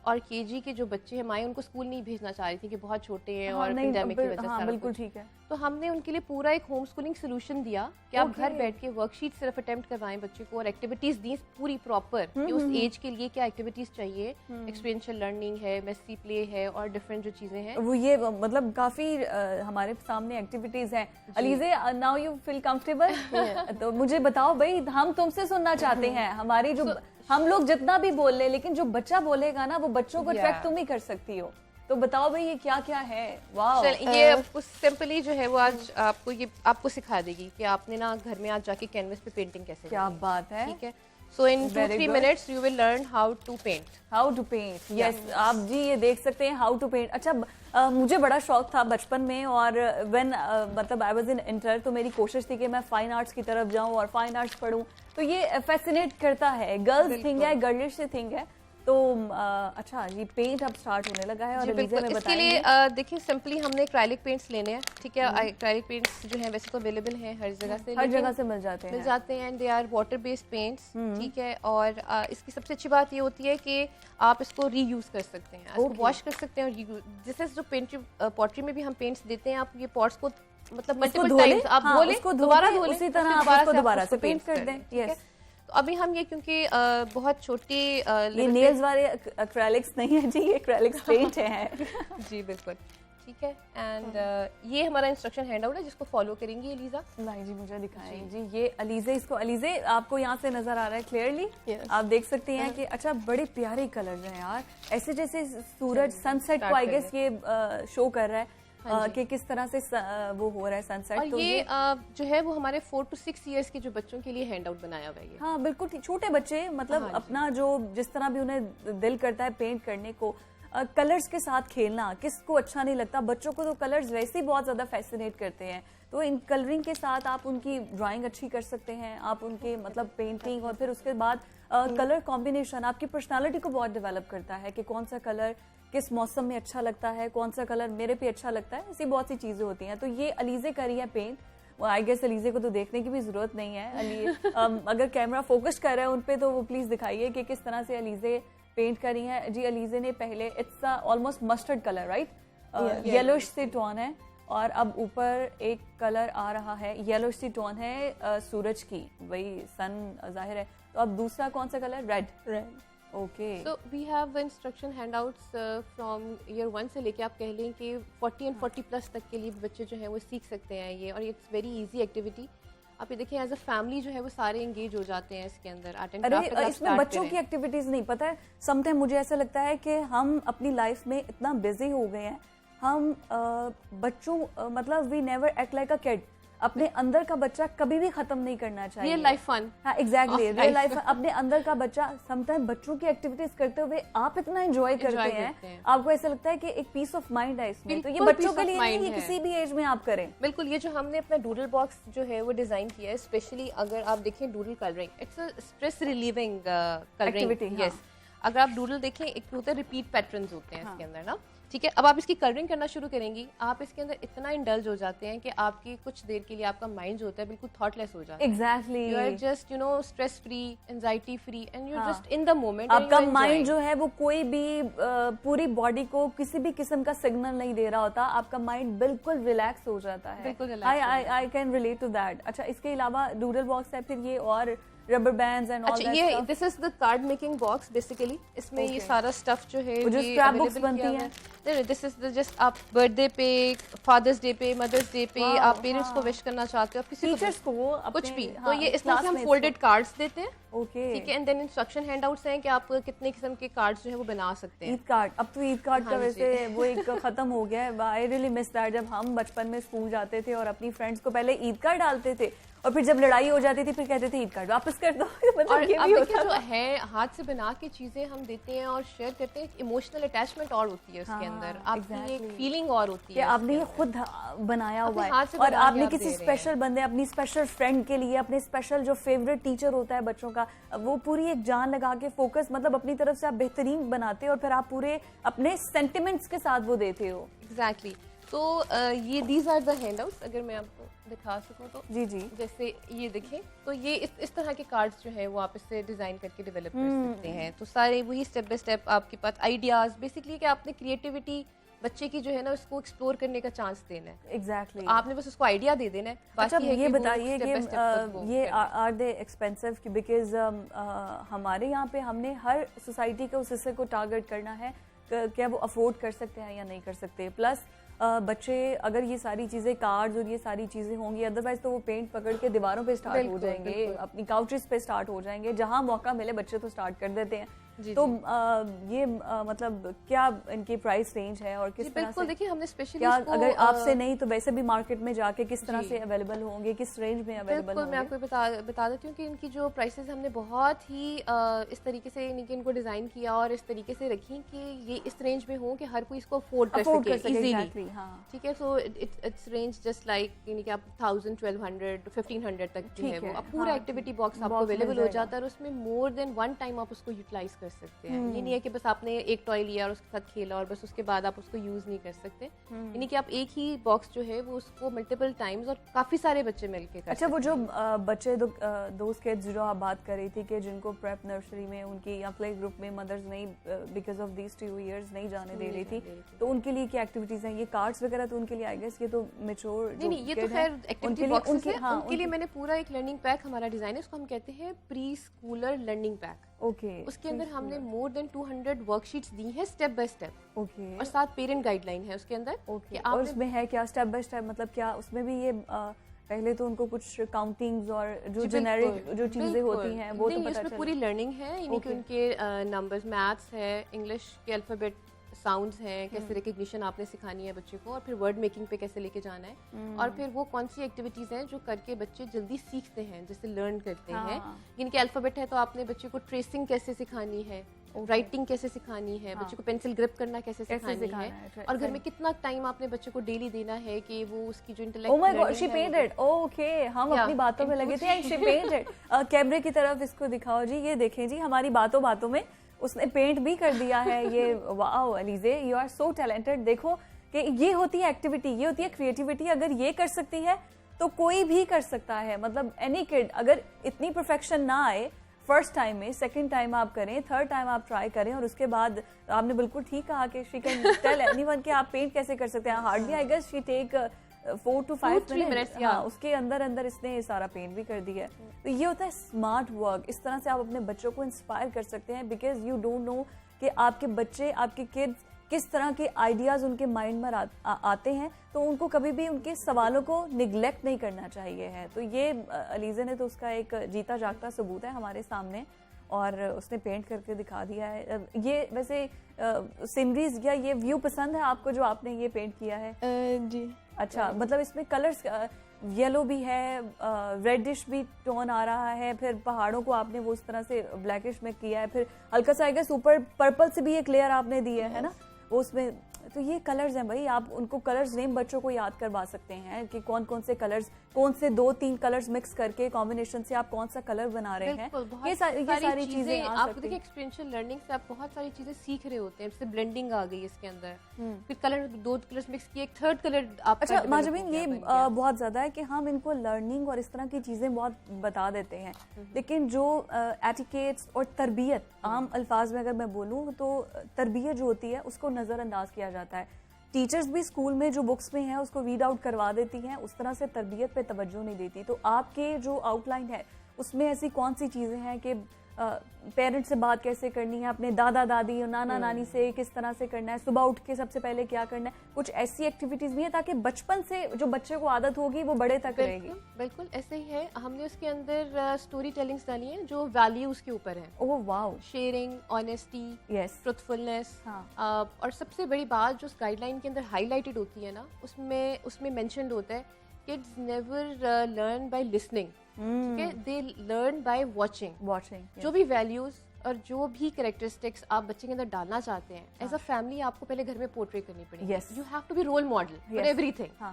और केजी के जो बच्चे हैं, माएँ उनको स्कूल नहीं भेजना चाह रही थी कि बहुत छोटे हैं और पेंडेमिक की वजह से। बिल्कुल ठीक है। तो हमने उनके लिए पूरा एक होम स्कूलिंग सोल्यूशन दिया कि आप घर बैठ के वर्कशीट सिर्फ अटेम्प्ट करवाएं बच्चे को, और एक्टिविटीज दी पूरी प्रॉपर कि उस एज के लिए क्या एक्टिविटीज चाहिए। एक्सपीरियंशियल लर्निंग है, मेसी प्ले है, और डिफरेंट जो चीजें हैं वो ये मतलब काफी हमारे सामने एक्टिविटीज हैं। Alizeh now you feel comfortable? तो मुझे बताओ भाई, हम तुमसे सुनना चाहते हैं। हमारी जो हम लोग जितना भी बोल ले, लेकिन जो बच्चा बोलेगा ना वो बच्चों को ट्रैक तुम ही कर सकती हो। तो बताओ भाई ये क्या क्या है? वाह, ये आपको सिंपली जो है वो आज आपको सिखा देगी कि आपने ना घर में आज जाके कैनवस पे पेंटिंग कैसे। क्या बात है, ठीक है। सो इन 2-3 minutes you will learn how to paint. Yes, आप जी ये देख सकते हैं हाउ टू पेंट। अच्छा मुझे बड़ा शौक था बचपन में, और व्हेन मतलब आई वाज इन इंटर, तो मेरी कोशिश थी कि मैं फाइन आर्ट्स की तरफ जाऊं और फाइन आर्ट्स पढूं। तो ये फैसिनेट करता है, गर्ल्स थिंग है, गर्लिश थिंग है। तो अच्छा ये पेंट अब स्टार्ट होने लगा है, और इसके लिए देखिए सिंपली हमने एक्रेलिक पेंट्स लेने हैं, ठीक है। एक्रेलिक पेंट्स जो हैं वैसे तो अवेलेबल हैं हर जगह से मिल जाते हैं, they are water based paints, ठीक है। और इसकी सबसे अच्छी बात ये होती है कि आप इसको रीयूज कर सकते हैं, इसको वॉश कर सकते हैं। और जैसे जो पेंट पॉटरी में भी हम पेंट्स देते हैं, आप ये पॉट्स को मतलब मल्टीपल टाइम्स आप धो लें, दोबारा धो लें, उसी तरह आप दोबारा से पेंट कर दें। यस, तो अभी हम ये क्योंकि बहुत छोटी ये नेल्स वाले एक्रेलिक्स नहीं है जी, ये एक्रेलिक्स पेंट है। जी बिल्कुल ठीक है। एंड ये हमारा इंस्ट्रक्शन हैंड आउट है जिसको फॉलो करेंगी एलिजा। नहीं जी मुझे दिखाएं जी। ये अलीजे, इसको अलीजे आपको यहाँ से नजर आ रहा है क्लियरली? आप देख सकती हैं कि अच्छा बड़े प्यारे कलर हैं यार, ऐसे जैसे सूरज सनसेट को आई गेस ये शो कर रहा है कि किस तरह से वो हो रहा है सनसेट। और तो ये जो है वो हमारे 4 to 6 years के जो बच्चों के लिए हैंड आउट बनाया हुआ है। हाँ बिल्कुल, छोटे बच्चे मतलब अपना जो जिस तरह भी उन्हें दिल करता है पेंट करने को, कलर्स के साथ खेलना किसको अच्छा नहीं लगता। बच्चों को तो कलर्स वैसे ही बहुत ज्यादा फैसिनेट करते हैं, तो इन कलरिंग के साथ आप उनकी ड्राइंग अच्छी कर सकते हैं, आप उनके मतलब पेंटिंग, और फिर उसके बाद कलर कॉम्बिनेशन आपकी पर्सनालिटी को बहुत डेवलप करता है कि कौन सा कलर किस मौसम में अच्छा लगता है, कौन सा कलर मेरे पे अच्छा लगता है। ऐसी बहुत सी चीजें होती हैं। तो ये अलीजे करी है पेंट, वो आई गेस अलीजे को तो देखने की भी जरूरत नहीं है। अगर कैमरा फोकस कर रहा है उन पे तो वो प्लीज दिखाइए कि किस तरह से अलीजे पेंट करी है। जी अलीजे ने पहले it's almost mustard colour right, yellowish से टोन है, और अब ऊपर एक कलर आ रहा है येलोश सी टोन है सूरज की, वही सन जाहिर है। तो अब दूसरा कौन सा colour? Red. Okay so we have instruction handouts from year 1 से लेके आप कह लें कि 40 and 40 प्लस तक के लिए बच्चे जो हैं वो सीख सकते हैं ये, और इट्स वेरी इजी एक्टिविटी। आप ये देखें एज अ फैमिली जो है वो सारे एंगेज हो जाते हैं इसके अंदर। आर्ट एंड क्राफ्ट अरे इसमें बच्चों की एक्टिविटीज नहीं, पता है समटाइम मुझे ऐसा लगता है कि हम अपनी लाइफ में इतना बिजी हो गए हैं, हम बच्चों मतलब we never act like a kid. अपने अंदर का बच्चा कभी भी खत्म नहीं करना चाहिए। Real life fun. हाँ एग्जैक्टली, रियल लाइफ अपने अंदर का बच्चा समटाइम बच्चों की एक्टिविटीज करते हुए आप इतना एंजॉय करते हैं, आपको ऐसा लगता है कि एक पीस ऑफ माइंड है इसमें। तो ये बच्चों के लिए नहीं, ये किसी भी एज में आप करें। बिल्कुल, ये जो हमने अपना डूडल बॉक्स जो है वो डिजाइन किया है स्पेशली, अगर आप देखें doodle colouring, it's a stress relieving colouring. Yes, अगर आप डूडल देखें एक होता है रिपीट पैटर्न्स होते हैं इसके अंदर ना, ठीक है। अब आप इसकी कलरिंग करना शुरू करेंगी, आप इसके अंदर इतना इंडल्ज हो जाते हैं कि आपकी कुछ देर के लिए आपका माइंड जो होता है बिल्कुल थॉटलेस हो जाता है। Exactly, you are just you know stress free, anxiety free, and you just in the moment. आपका माइंड जो है वो कोई भी पूरी बॉडी को किसी भी किस्म का सिग्नल नहीं दे रहा होता, आपका माइंड बिल्कुल रिलैक्स हो जाता है। बिल्कुल I can relate to that. अच्छा, इसके अलावा डूडल बॉक्स है, फिर ये और rubber bands and all that. ये this is the card making box basically. इसमें ये सारा स्टफ जो है जो स्क्रैप बुक्स बनती हैं, दिस इज जस्ट आप बर्थडे पे, फादर्स डे पे, मदर्स डे पे आप पेरेंट्स को विश करना चाहते हो, आप किसी टीचर्स को कुछ भी, तो ये इसमें से हम फोल्डेड कार्ड्स देते हैं। ओके, ठीक है। एंड देन इंस्ट्रक्शन हैंडआउट्स हैं कि आप कितने किस्म के कार्ड्स जो है वो बना सकते हैं। ईद कार्ड, अब तो ईद कार्ड का वैसे वो एक खत्म हो गया है। I really miss that. जब हम बचपन में स्कूल जाते थे और अपनी फ्रेंड्स को पहले ईद कार्ड डालते थे, और फिर जब लड़ाई हो जाती थी फिर कहते थे ईद कार्ड वापस कर दो। मतलब और ये अब भी देखिए होता जो है हाथ से बना के चीजें हम देते हैं और शेयर करते हैं, इमोशनल अटैचमेंट और होती है उसके अंदर, आपकी एक फीलिंग और होती कि है। आपने ये खुद बनाया हुआ है, हाथ से और बना के आपने आप किसी दे रहे स्पेशल बंदे, अपनी स्पेशल फ्रेंड के लिए, अपने स्पेशल जो फेवरेट टीचर होता है बच्चों का, वो पूरी एक जान लगा के फोकस, मतलब अपनी तरफ से आप बेहतरीन बनाते हो और फिर आप पूरे अपने सेंटिमेंट्स के साथ वो देते हो। एग्जैक्टली। तो ये दीज आर द हैंडआउट्स, अगर मैं आपको दिखा सकूं तो। जी जी, जैसे ये देखें, तो ये इस तरह के कार्ड्स जो है वो आप इससे डिजाइन करके डेवलप कर सकते हैं। तो सारे वही स्टेप बाय स्टेप आपके पास आइडियाज, बेसिकली कि आपने क्रिएटिविटी बच्चे की जो है ना उसको एक्सप्लोर करने का चांस देना है। एग्जैक्टली, आपने बस उसको आइडिया दे देना है। अच्छा, ये बताइए कि ये ये आर दे एक्सपेंसिव? बिकॉज हमारे यहाँ पे हमने हर सोसाइटी के उस हिस्से को टारगेट करना है, क्या वो अफोर्ड कर सकते हैं या नहीं कर सकते। प्लस बच्चे अगर ये सारी चीज़ें, कार्ड्स और ये सारी चीज़ें होंगी, अदरवाइज तो वो पेंट पकड़ के दीवारों पे स्टार्ट हो जाएंगे, अपनी काउचेस पे स्टार्ट हो जाएंगे, जहाँ मौका मिले बच्चे तो स्टार्ट कर देते हैं। तो ये मतलब क्या इनकी प्राइस रेंज है और किस तरह से? देखिए हमने स्पेशली क्या अगर आपसे नहीं तो वैसे भी मार्केट में जाके किस तरह से अवेलेबल होंगे, किस रेंज में अवेलेबल होंगे? मैं आपको बता देती हूँ कि इनकी जो प्राइसेस हमने बहुत ही इस तरीके से इनको डिजाइन किया और इस तरीके से रखी कि ये इस रेंज में हो कि हर कोई इसको अफोर्ड कर सके इजीली। ठीक है, so it's range just like यानी कि आप 1000, 1200, 1500 तक जो है वो पूरा एक्टिविटी बॉक्स आपको अवेलेबल हो जाता है, और उसमें मोर देन वन टाइम आप उसको यूटिलाइज कर सकते हैं। ये नहीं है कि बस आपने एक टॉय लिया और उसके साथ खेला और बस उसके बाद आप उसको यूज नहीं कर सकते, यानी कि आप एक ही बॉक्स जो है वो उसको मल्टीपल टाइम्स और काफी सारे बच्चे मिलके कर अच्छा, वो जो बच्चे दोस्त किड्स जो आप बात कर रही थी कि जिनको प्रेप नर्सरी में उनकी या प्ले ग्रुप में मदर्स नहीं बिकॉज ऑफ दीज 2 years नहीं जाने दे रही थी, तो उनके लिए क्या एक्टिविटीज हैं? ये कार्ड्स वगैरह तो उनके लिए आई गेस ये तो मैच्योर नहीं, ये तो खैर एक्टिविटी बॉक्सेस है। उनके लिए मैंने पूरा एक लर्निंग पैक हमारा डिजाइन है, उसको हम कहते हैं pre Schuler learning pack. Okay, उसके अंदर हमने मोर देन 200 वर्कशीट्स दी हैं स्टेप बाय स्टेप। ओके, और साथ पेरेंट गाइडलाइन है उसके अंदर। ओके, और उसमें है क्या स्टेप बाय स्टेप? मतलब क्या उसमें भी ये पहले तो उनको कुछ काउंटिंग्स और जो जेनेरिक जो चीजें होती हैं वो तो पता चले? पूरी लर्निंग है, यानी कि उनके नंबर्स, मैथ्स है, इंग्लिश के अल्फाबेट, साउंड्स हैं, कैसे रिकग्निशन आपने सिखानी है बच्चे को, और फिर वर्ड मेकिंग पे कैसे लेके जाना है, और फिर वो कौन सी एक्टिविटीज हैं जो करके बच्चे जल्दी सीखते हैं, जैसे लर्न करते हैं। इनके अल्फाबेट है तो आपने बच्चे को ट्रेसिंग कैसे सिखानी है, राइटिंग कैसे सिखानी है, बच्चे को पेंसिल ग्रिप करना कैसे सिखानी है, और घर में कितना टाइम आपने बच्चे को डेली देना है कि वो उसकी जो intellect. Oh my God, she painted. Okay, हम अपनी बातों में लगे थे, शी पेंटेड। कैमरे की तरफ इसको दिखाओ जी, ये देखें जी, हमारी बातों बातों में उसने पेंट भी कर दिया है। ये wow Alizeh, you are so talented. देखो कि ये होती है एक्टिविटी, ये होती है क्रिएटिविटी। अगर ये कर सकती है तो कोई भी कर सकता है। मतलब एनी किड, अगर इतनी परफेक्शन ना आए फर्स्ट टाइम में, सेकंड टाइम आप करें, थर्ड टाइम आप ट्राई करें, और उसके बाद आपने बिल्कुल ठीक कहा कि शी कैन टेल एनीवन कि आप पेंट कैसे कर सकते हैं। Hardly I guess she take 4 to 5 minutes, हाँ, उसके अंदर अंदर इसने सारा पेंट भी कर दिया है। तो ये होता है स्मार्ट वर्क। इस तरह से आप अपने बच्चों को इंस्पायर कर सकते हैं, बिकॉज यू डोंट नो कि आपके बच्चे, आपके किड्स किस तरह के आइडियाज़ उनके माइंड में आते हैं, तो उनको कभी भी उनके सवालों को निगलेक्ट नहीं करना चाहिए है। तो ये अलीज़ा ने तो उसका एक जीता जागता सबूत है हमारे सामने, और उसने पेंट करके दिखा दिया है। ये वैसे सीनरीज या ये व्यू पसंद है आपको जो आपने ये पेंट किया है? जी। अच्छा, मतलब इसमें कलर्स येलो भी है, रेडिश भी टोन आ रहा है, फिर पहाड़ों को आपने वो उस तरह से ब्लैकिश में किया है, फिर हल्का सा आएगा सुपर पर्पल से भी एक लेयर आपने दी है ना वो उसमें। तो ये कलर्स हैं भाई, आप उनको कलर्स नेम बच्चों को याद करवा सकते हैं कि कौन कौन से कलर्स, कौन से 2-3 कलर्स मिक्स करके कॉम्बिनेशन से आप कौन सा कलर बना रहे हैं। ये सारी चीजें आप देखिए एक्सपीरियंशियल लर्निंग से आप बहुत सारी चीजें सीख रहे होते हैं। जैसे ब्लेंडिंग आ गई इसके अंदर, फिर कलर 2 कलर्स मिक्स किए, एक थर्ड कलर आप। अच्छा माजमीन, ये बहुत ज्यादा है कि हम इनको लर्निंग और इस तरह की चीजें बहुत बता देते हैं, लेकिन जो एटिकेट्स और तरबियत, आम अल्फाज में अगर मैं बोलूँ तो तरबियत जो होती है उसको नजरअंदाज किया जाता है। टीचर्स भी स्कूल में जो बुक्स में है उसको रीड आउट करवा देती हैं, उस तरह से तरबियत पे तवज्जो नहीं देती। तो आपके जो आउटलाइन है उसमें ऐसी कौन सी चीज़ें हैं कि पेरेंट्स से बात कैसे करनी है, अपने दादा दादी और नाना नानी से किस तरह से करना है, सुबह उठ के सबसे पहले क्या करना है, कुछ ऐसी एक्टिविटीज़ भी हैं ताकि बचपन से जो बच्चे को आदत होगी वो बड़े तक रहेगी? बिल्कुल ऐसे ही है। हमने उसके अंदर स्टोरी टेलिंग्स डाली हैं जो वैल्यूज के ऊपर है। Oh wow. Sharing, honesty, yes, truthfulness. हाँ। और सबसे बड़ी बात जो गाइडलाइन के अंदर हाईलाइटेड होती है ना, उसमें मेंशन्ड होता है kids never learn by listening, ठीक है, दे लर्न बाय वाचिंग। जो भी वैल्यूज और जो भी कैरेक्टरिस्टिक्स आप बच्चे के अंदर डालना चाहते हैं, एज अ फैमिली आपको पहले घर में पोर्ट्रे करनी पड़ेगी। You have to be role model for everything.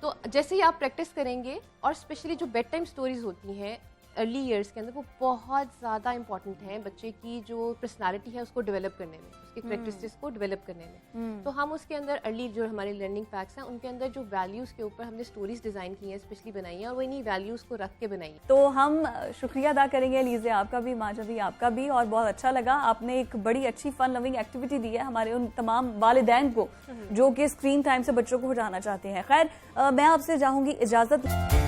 तो जैसे ही आप प्रैक्टिस करेंगे, और स्पेशली जो बेड टाइम स्टोरीज होती हैं अर्ली ईयर्स के अंदर, वो बहुत ज़्यादा इंपॉर्टेंट हैं बच्चे की जो पर्सनालिटी है उसको डेवलप करने में, उसकी कैरेक्टरिस्टिक्स को डेवलप करने में। तो हम उसके अंदर अर्ली जो हमारे लर्निंग पैक्स हैं उनके अंदर जो वैल्यूज़ के ऊपर हमने स्टोरीज डिज़ाइन की हैं, स्पेशली बनाई हैं, और वो इन्हीं वैल्यूज़ को रख के बनाई हैं। तो हम शुक्रिया अदा करेंगे अलीज़ा आपका भी, माजा भी आपका भी, और बहुत अच्छा लगा। आपने एक बड़ी अच्छी फन लविंग एक्टिविटी दी है हमारे उन तमाम वालिदैन को जो कि स्क्रीन टाइम से बच्चों को हटाना चाहते हैं। खैर, मैं आपसे चाहूँगी इजाज़त।